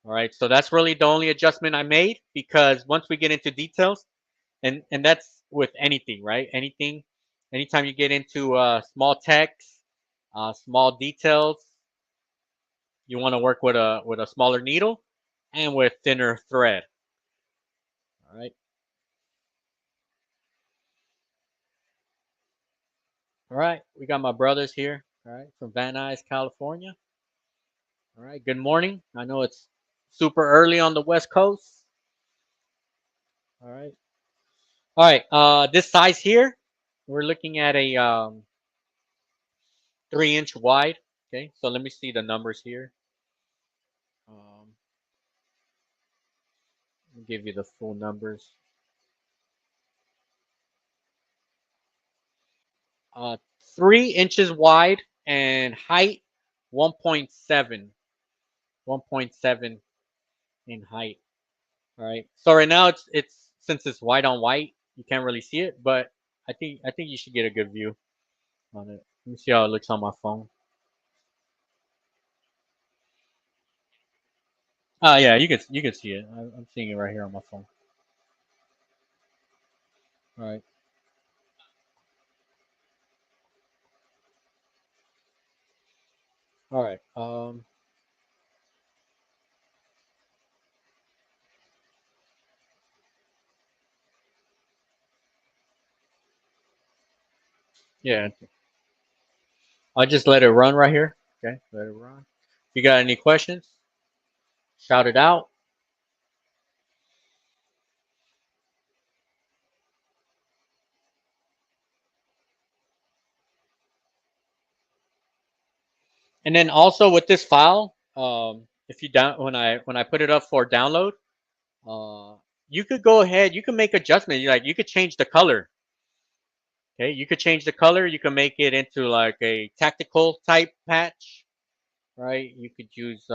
Speaker 1: All right, so that's really the only adjustment I made, because once we get into details, and that's with anything, right? Anytime you get into small text, small details, you want to work with a smaller needle and with thinner thread. All right. All right, we got my brothers here. All right, from Van Nuys, California. All right, good morning. I know it's super early on the West Coast. All right, all right. This size here, we're looking at a 3 inch wide. Okay, so let me see the numbers here. Let me give you the full numbers. Uh, 3 inches wide and height 1.7, 1.7 in height. All right. So right now it's since it's white on white, you can't really see it, but I think you should get a good view on it. Let me see how it looks on my phone. Yeah, you can see it. I'm seeing it right here on my phone. All right. All right. Yeah, I'll just let it run right here. Okay, let it run. If you got any questions, shout it out. And then also with this file, if you down when I put it up for download, uh, you could go ahead. You can make adjustments. You could change the color. Okay, you could change the color. You can make it into like a tactical type patch, right? You could use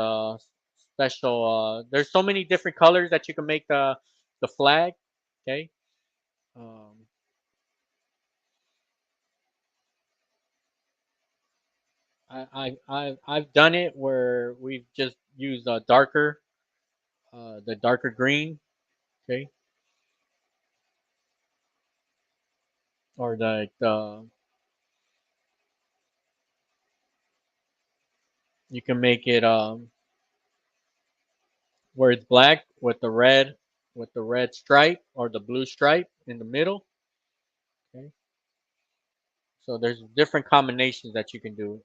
Speaker 1: special. There's so many different colors that you can make the flag. Okay. Um, I've done it where we've just used the darker green. Okay, or the you can make it where it's black with the red stripe or the blue stripe in the middle. Okay, so there's different combinations that you can do.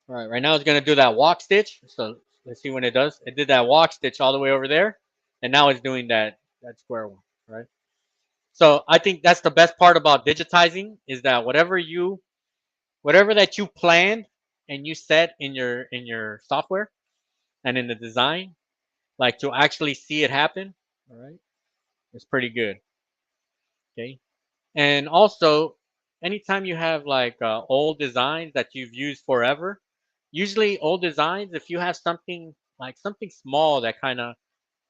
Speaker 1: All right, right now it's gonna do that walk stitch. So let's see when it does. It did that walk stitch all the way over there, and now it's doing that square one, right? So I think that's the best part about digitizing is that whatever that you planned and you set in your software and in the design, like to actually see it happen, all right, it's pretty good. Okay, and also anytime you have like old designs that you've used forever, usually old designs, if you have something like something small that kind of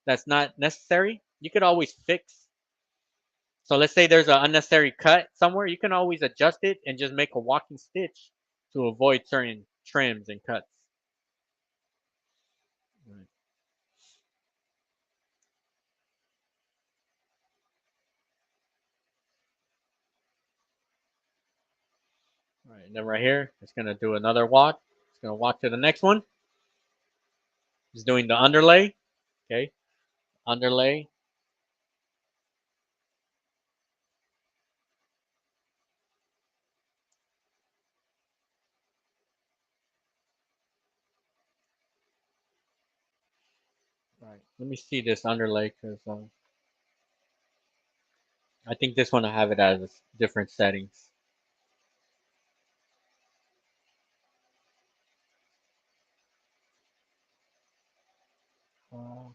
Speaker 1: that's not necessary, you could always fix. So let's say there's an unnecessary cut somewhere, you can always adjust it and just make a walking stitch to avoid certain trims and cuts. Right. All right, and then right here, it's gonna do another walk. It's gonna walk to the next one. It's doing the underlay. Okay, underlay. All right, let me see this underlay because I think this one I have it as different settings. Uh,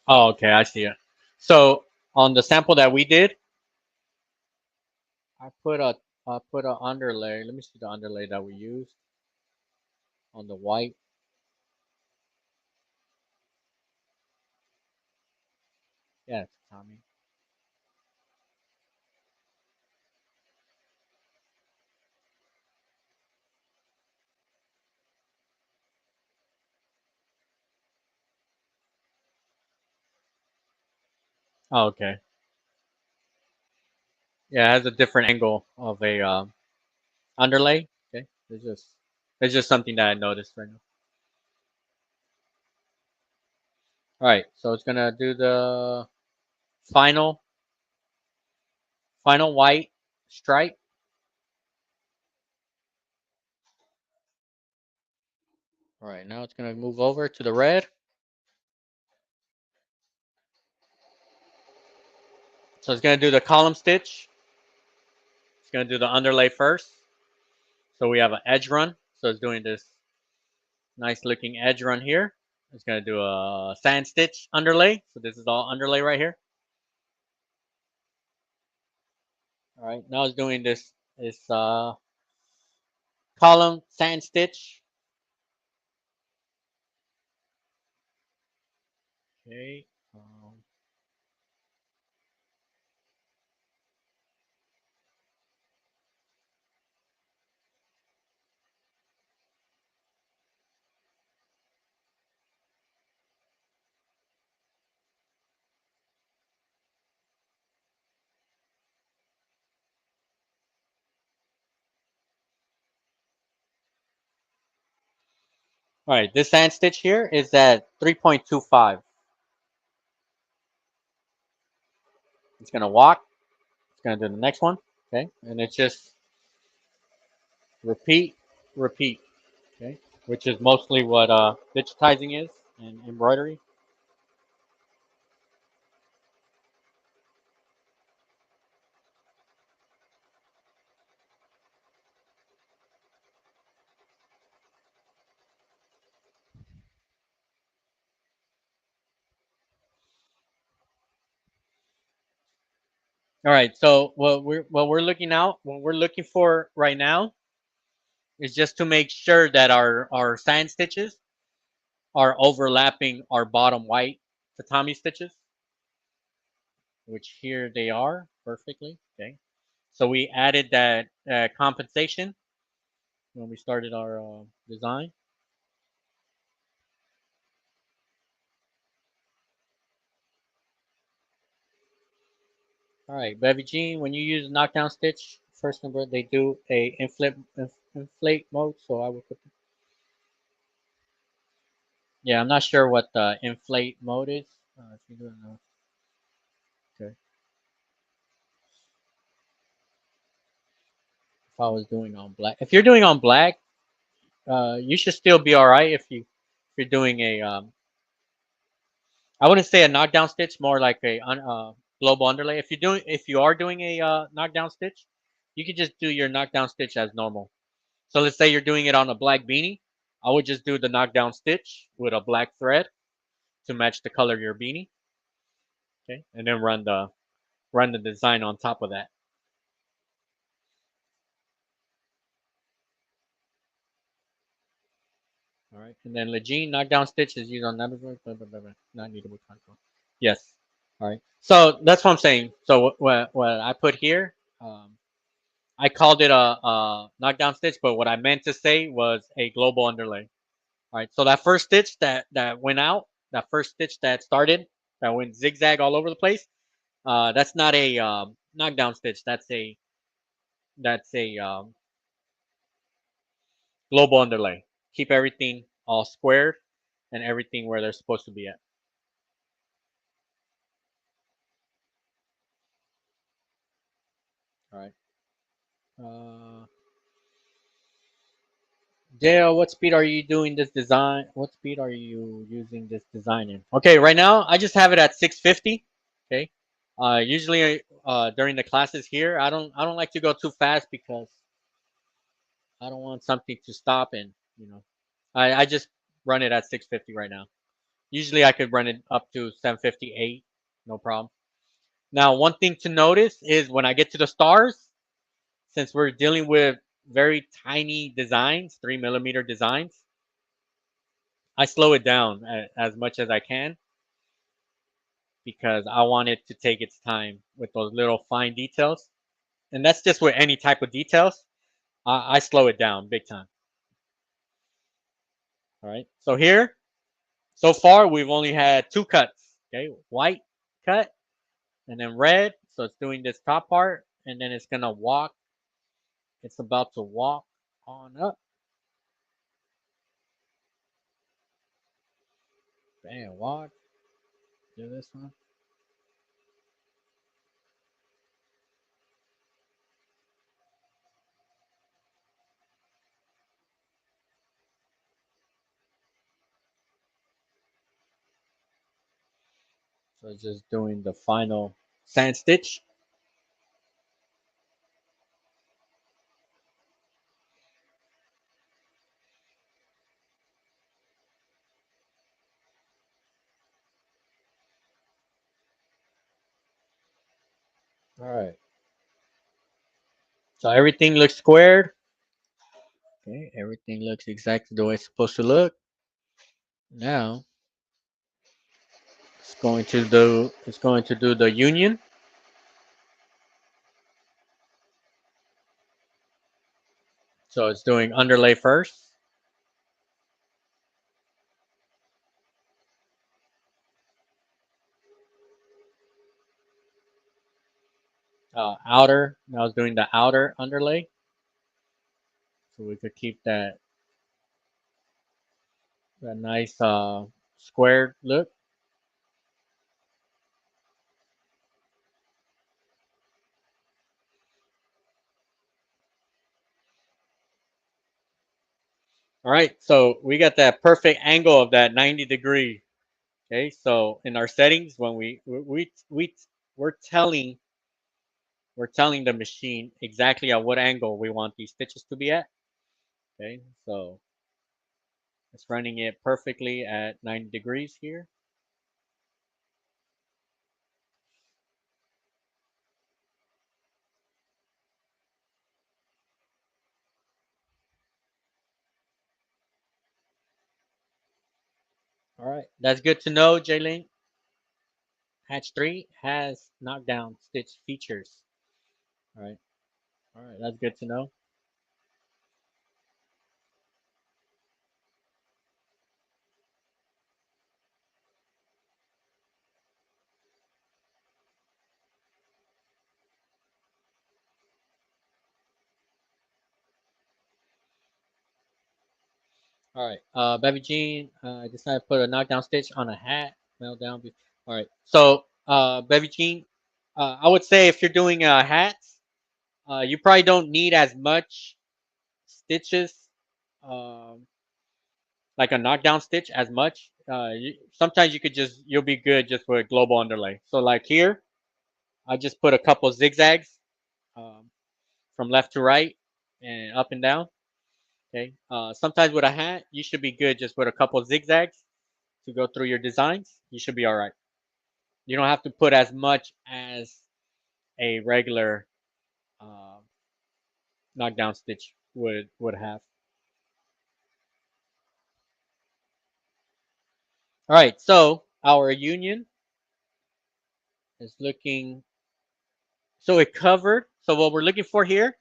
Speaker 1: oh, okay, I see it. So on the sample that we did, I put a I put a underlay. Let me see the underlay that we used on the white. Yeah, Tommy. Oh, okay. Yeah, it has a different angle of a underlay. Okay, it's just something that I noticed right now. All right, so it's gonna do the final final white stripe. All right, now it's gonna move over to the red. So it's gonna do the column stitch. It's gonna do the underlay first. So we have an edge run. So it's doing this nice looking edge run here. It's gonna do a sand stitch underlay. So this is all underlay right here. All right, now it's doing this column sand stitch. Okay. All right, this sand stitch here is at 3.25. It's gonna walk. It's gonna do the next one. Okay, and it's just repeat, repeat. Okay, which is mostly what digitizing is and embroidery. All right, so what we're looking for right now is just to make sure that our sand stitches are overlapping our bottom white tatami stitches, which here they are perfectly. Okay, so we added that compensation when we started our design. All right, Baby Jean, when you use knockdown stitch, first number they do a inflate mode, so I would put. Yeah, I'm not sure what the inflate mode is. If you don't know, okay. If I was doing on black, if you're doing on black, you should still be all right if you're doing a I wouldn't say a knockdown stitch, more like a global underlay. If you are doing a knockdown stitch, you could just do your knockdown stitch as normal. So let's say you're doing it on a black beanie. I would just do the knockdown stitch with a black thread to match the color of your beanie. Okay, and then run the design on top of that. All right, and then Lejean knockdown stitch is used on number not needable control. Yes. All right. So that's what I'm saying. So what I put here, I called it a knockdown stitch, but what I meant to say was a global underlay. All right. So that first stitch that went out, that first stitch that started, that went zigzag all over the place, that's not a knockdown stitch. That's a global underlay. Keep everything all squared and everything where they're supposed to be at. All right. Uh, Dale, what speed are you doing this design? What speed are you using this design in? Okay, right now I just have it at 650. Okay. Usually during the classes here, I don't like to go too fast because I don't want something to stop and I just run it at 650 right now. Usually I could run it up to 758, no problem. Now, one thing to notice is when I get to the stars, since we're dealing with very tiny designs, 3 millimeter designs, I slow it down as much as I can because I want it to take its time with those little fine details. And that's just with any type of details. I slow it down big time. All right. So here, so far, we've only had two cuts. Okay. White cut and then red. So it's doing this top part and then it's going to walk. It's about to walk on up. Bam, walk. Do this one. So it's just doing the final sand stitch. All right. So everything looks squared. Okay, everything looks exactly the way it's supposed to look. Now it's going to do the union. So it's doing underlay first, outer. Now it's doing the outer underlay, so we could keep that nice squared look. All right, so we got that perfect angle of that 90-degree. Okay, so in our settings, when we're telling we're telling the machine exactly at what angle we want these stitches to be at. Okay, so it's running it perfectly at 90 degrees here. All right, that's good to know, Jaylene. Hatch 3 has knockdown stitch features. All right, that's good to know. All right. Baby Jean, I decided to put a knockdown stitch on a hat. Melt down. All right. So, Baby Jean, I would say if you're doing hats, you probably don't need as much stitches, um, like a knockdown stitch as much. Sometimes you could you'll be good just with global underlay. So like here, I just put a couple zigzags um, from left to right and up and down. Okay. Sometimes with a hat, you should be good just with a couple zigzags to go through your designs. You should be all right. You don't have to put as much as a regular uh, knockdown stitch would have. All right. So our union is looking. So it covered. So what we're looking for here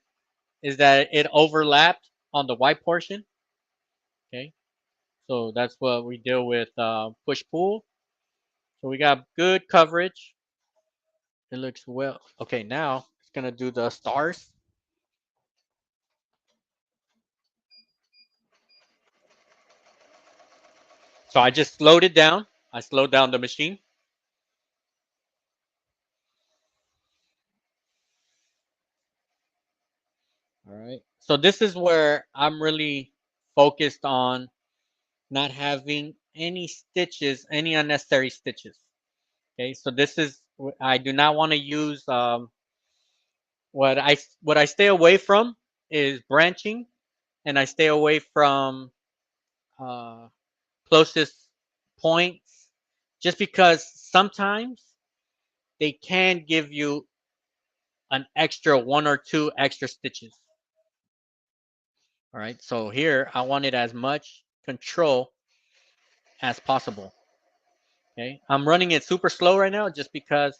Speaker 1: is that it overlapped on the white portion. Okay. So that's what we deal with push pull. So we got good coverage. It looks well. Okay, now it's gonna do the stars. So I just slowed it down. I slowed down the machine. All right. So this is where I'm really focused on not having any stitches, any unnecessary stitches. Okay. So this is I do not want to use what I stay away from is branching, and I stay away from uh, closest points, just because sometimes they can give you an extra one or two extra stitches. All right, so here I wanted as much control as possible. Okay, I'm running it super slow right now just because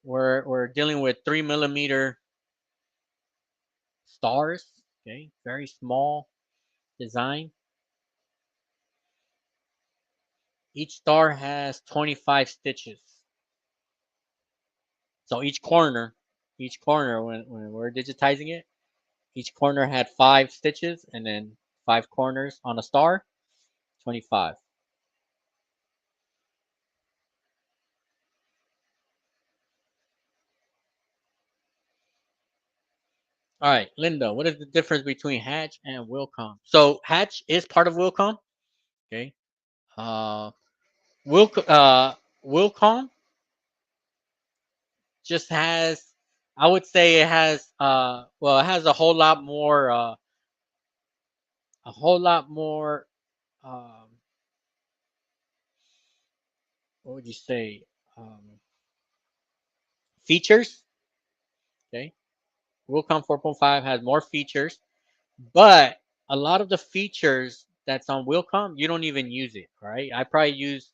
Speaker 1: we're dealing with 3 millimeter stars. Okay, very small design. Each star has 25 stitches. So each corner when we're digitizing it, each corner had 5 stitches, and then 5 corners on a star, 25. All right, Linda, what is the difference between Hatch and Wilcom? So Hatch is part of Wilcom. Okay. Uh, Wilcom just has, I would say it has, well, it has a whole lot more, um, what would you say, features. Okay. Wilcom 4.5 has more features, but a lot of the features that's on Wilcom, you don't even use it, right? I probably use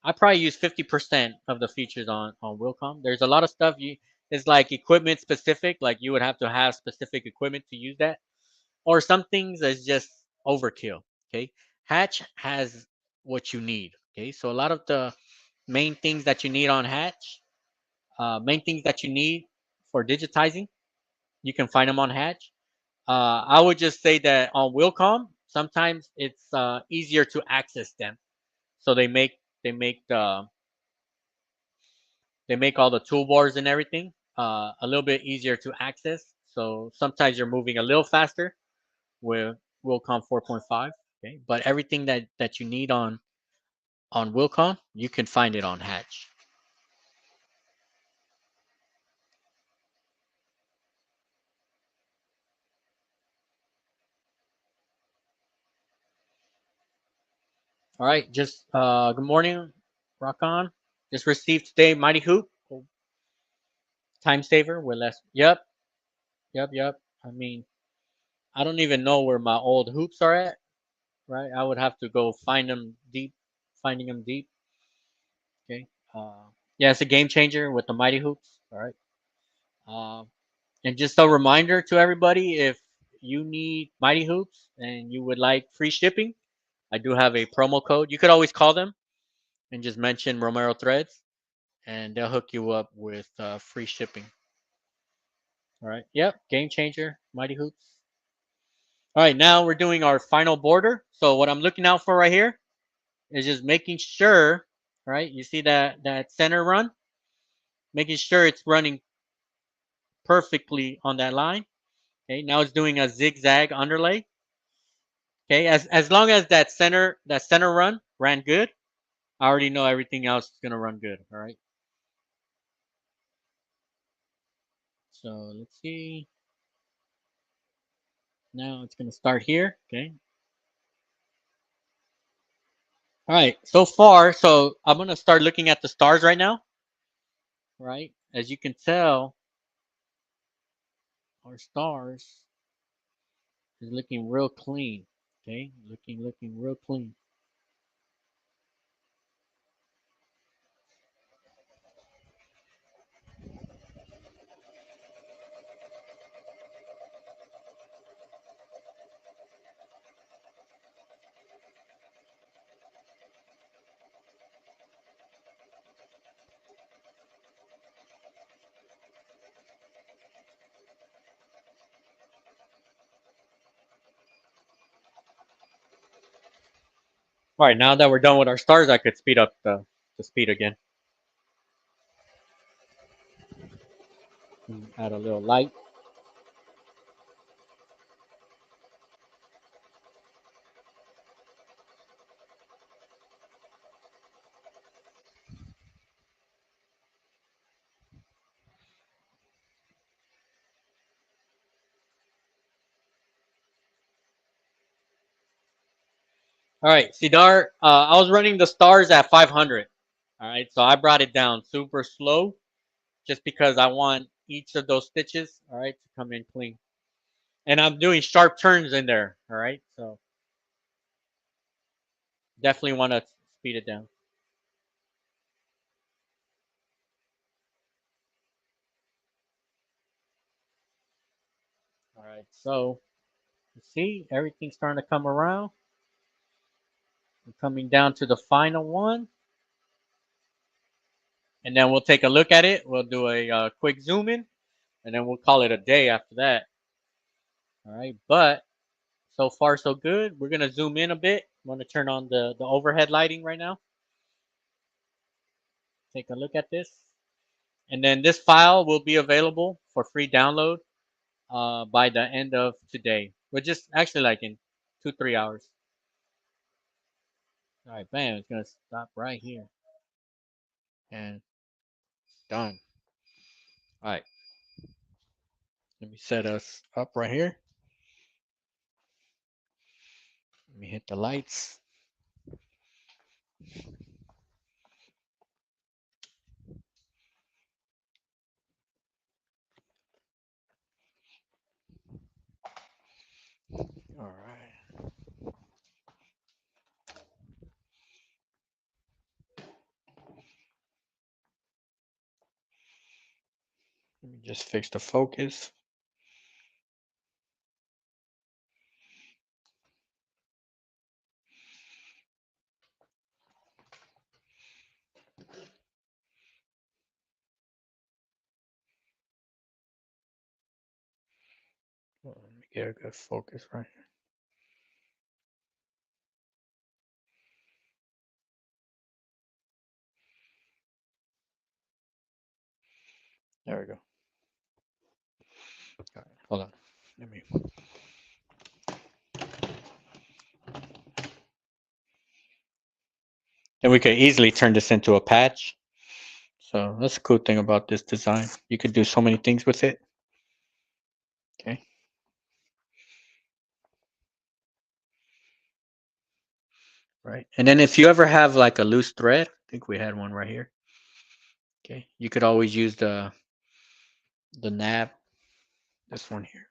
Speaker 1: 50% of the features on Wilcom. There's a lot of stuff you it's like equipment specific, like you would have to have specific equipment to use that, or some things is just overkill. Okay, Hatch has what you need. Okay, so a lot of the main things that you need on Hatch, main things that you need for digitizing, you can find them on Hatch. I would just say that on Wilcom, sometimes it's easier to access them. So they make the they make all the toolbars and everything a little bit easier to access. So sometimes you're moving a little faster with Wilcom 4.5. Okay, but everything that you need on Wilcom, you can find it on Hatch. All right, just good morning, Rock on. Just received today Mighty Hoop time saver with less. Yep, yep. I mean, I don't even know where my old hoops are at. Right, I would have to go find them deep, finding them deep. Okay. Yeah, it's a game changer with the Mighty Hoops. All right. Uh, and just a reminder to everybody, if you need Mighty Hoops and you would like free shipping, I do have a promo code. You could always call them and just mention Romero Threads, and they'll hook you up with free shipping. All right. Yep. Game changer. Mighty Hoops. All right, now we're doing our final border. So what I'm looking out for right here is just making sure, right? You see that center run, making sure it's running perfectly on that line. Okay, now it's doing a zigzag underlay. Okay, as long as that center run ran good, I already know everything else is gonna run good. All right. So let's see. Now it's gonna start here. Okay. All right. So far, so I'm gonna start looking at the stars right now. Right. As you can tell, our stars is looking real clean. Okay, looking real clean. All right, now that we're done with our stars, I could speed up the speed again. Add a little light. All right, Sidar, I was running the stars at 500. All right, so I brought it down super slow just because I want each of those stitches, all right, to come in clean. And I'm doing sharp turns in there, all right, so definitely want to speed it down. All right, so you see everything's starting to come around. We're coming down to the final one. And then we'll take a look at it. We'll do a quick zoom in, and then we'll call it a day after that. All right, but so far so good. We're gonna zoom in a bit. I'm gonna turn on the overhead lighting right now. Take a look at this, and then this file will be available for free download by the end of today. We're just actually like in 2-3 hours. All right, bam! It's gonna stop right here, and done. All right, let me set us up right here. Let me hit the lights. All right. Let me just fix the focus. Let me get a good focus right here. There we go. All right, hold on. Let me. And we could easily turn this into a patch. So that's a cool thing about this design. You could do so many things with it. Okay. Right. And then if you ever have like a loose thread, I think we had one right here. Okay. You could always use the nab. This one here.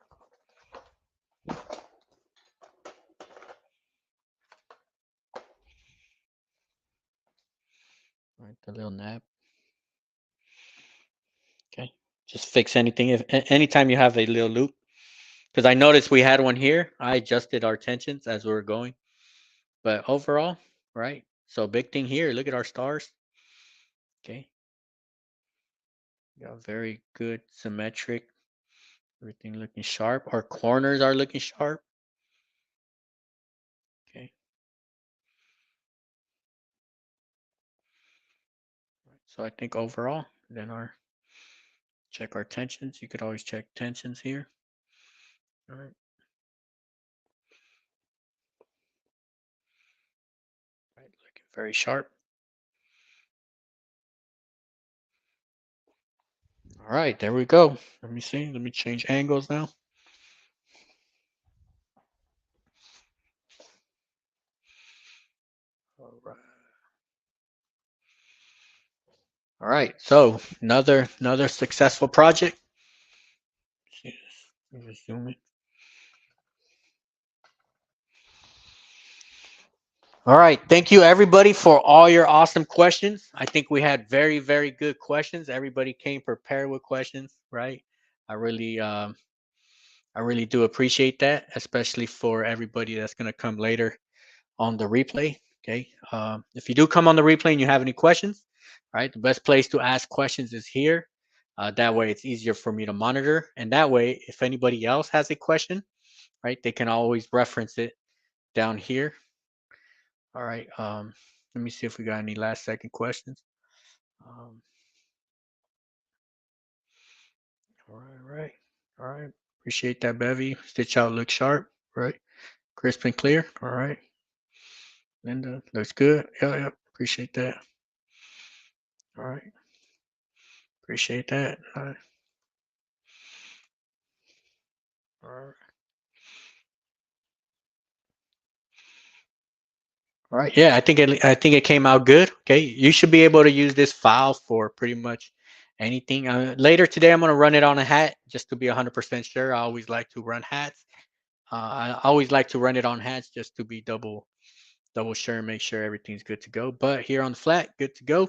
Speaker 1: Right. The little nab. Okay. Just fix anything. If anytime you have a little loop, because I noticed we had one here. I adjusted our tensions as we were going. But overall, right? So big thing here, look at our stars. Okay. Got very good symmetric. Everything looking sharp. Our corners are looking sharp. So I think overall, then check our tensions. You could always check tensions here. All right. Right, looking very sharp. All right, there we go. Let me see. Let me change angles now. All right. All right. So another successful project. Let me just zoom in. All right. Thank you everybody for all your awesome questions. I think we had very good questions. Everybody came prepared with questions, right? I really I really do appreciate that, especially for everybody that's going to come later on the replay. Okay. If you do come on the replay and you have any questions, right, the best place to ask questions is here. That way it's easier for me to monitor. And that way, if anybody else has a question, right, they can always reference it down here. All right. Let me see if we got any last second questions. Um, all right. All right. Appreciate that, Bevy. Stitch out looks sharp, right? Crisp and clear. All right. Linda, looks good. Yeah. Appreciate that. All right. Appreciate that. All right. All right. All right. Yeah, I think it came out good. Okay. You should be able to use this file for pretty much anything. Later today, I'm gonna run it on a hat just to be 100% sure. I always like to run hats. I always like to run it on hats just to be double sure and make sure everything's good to go. But here on the flat, good to go. All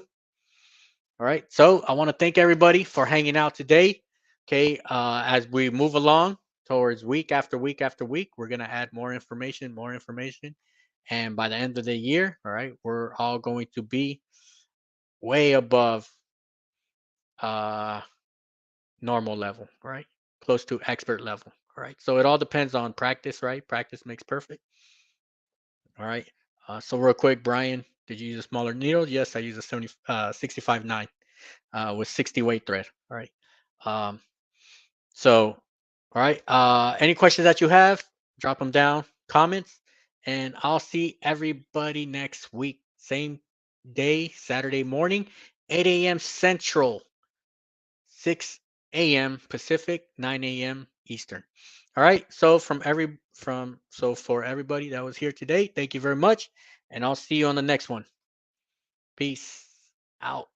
Speaker 1: right. So I want to thank everybody for hanging out today. Okay. As we move along towards week after week after week, we're going to add more information, more information. And by the end of the year, all right, we're all going to be way above uh, normal level, right? Close to expert level. All right. So it all depends on practice, right? Practice makes perfect. All right. So real quick, Brian, did you use a smaller needle? Yes, I use a 65.9 with 60 weight thread. All right. Um, so, all right. Any questions that you have, drop them down, comments, and I'll see everybody next week. Same day, Saturday morning, 8 a.m. Central, 6 a.m. Pacific, 9 a.m. Eastern. All right. So for everybody that was here today, thank you very much, and I'll see you on the next one. Peace out.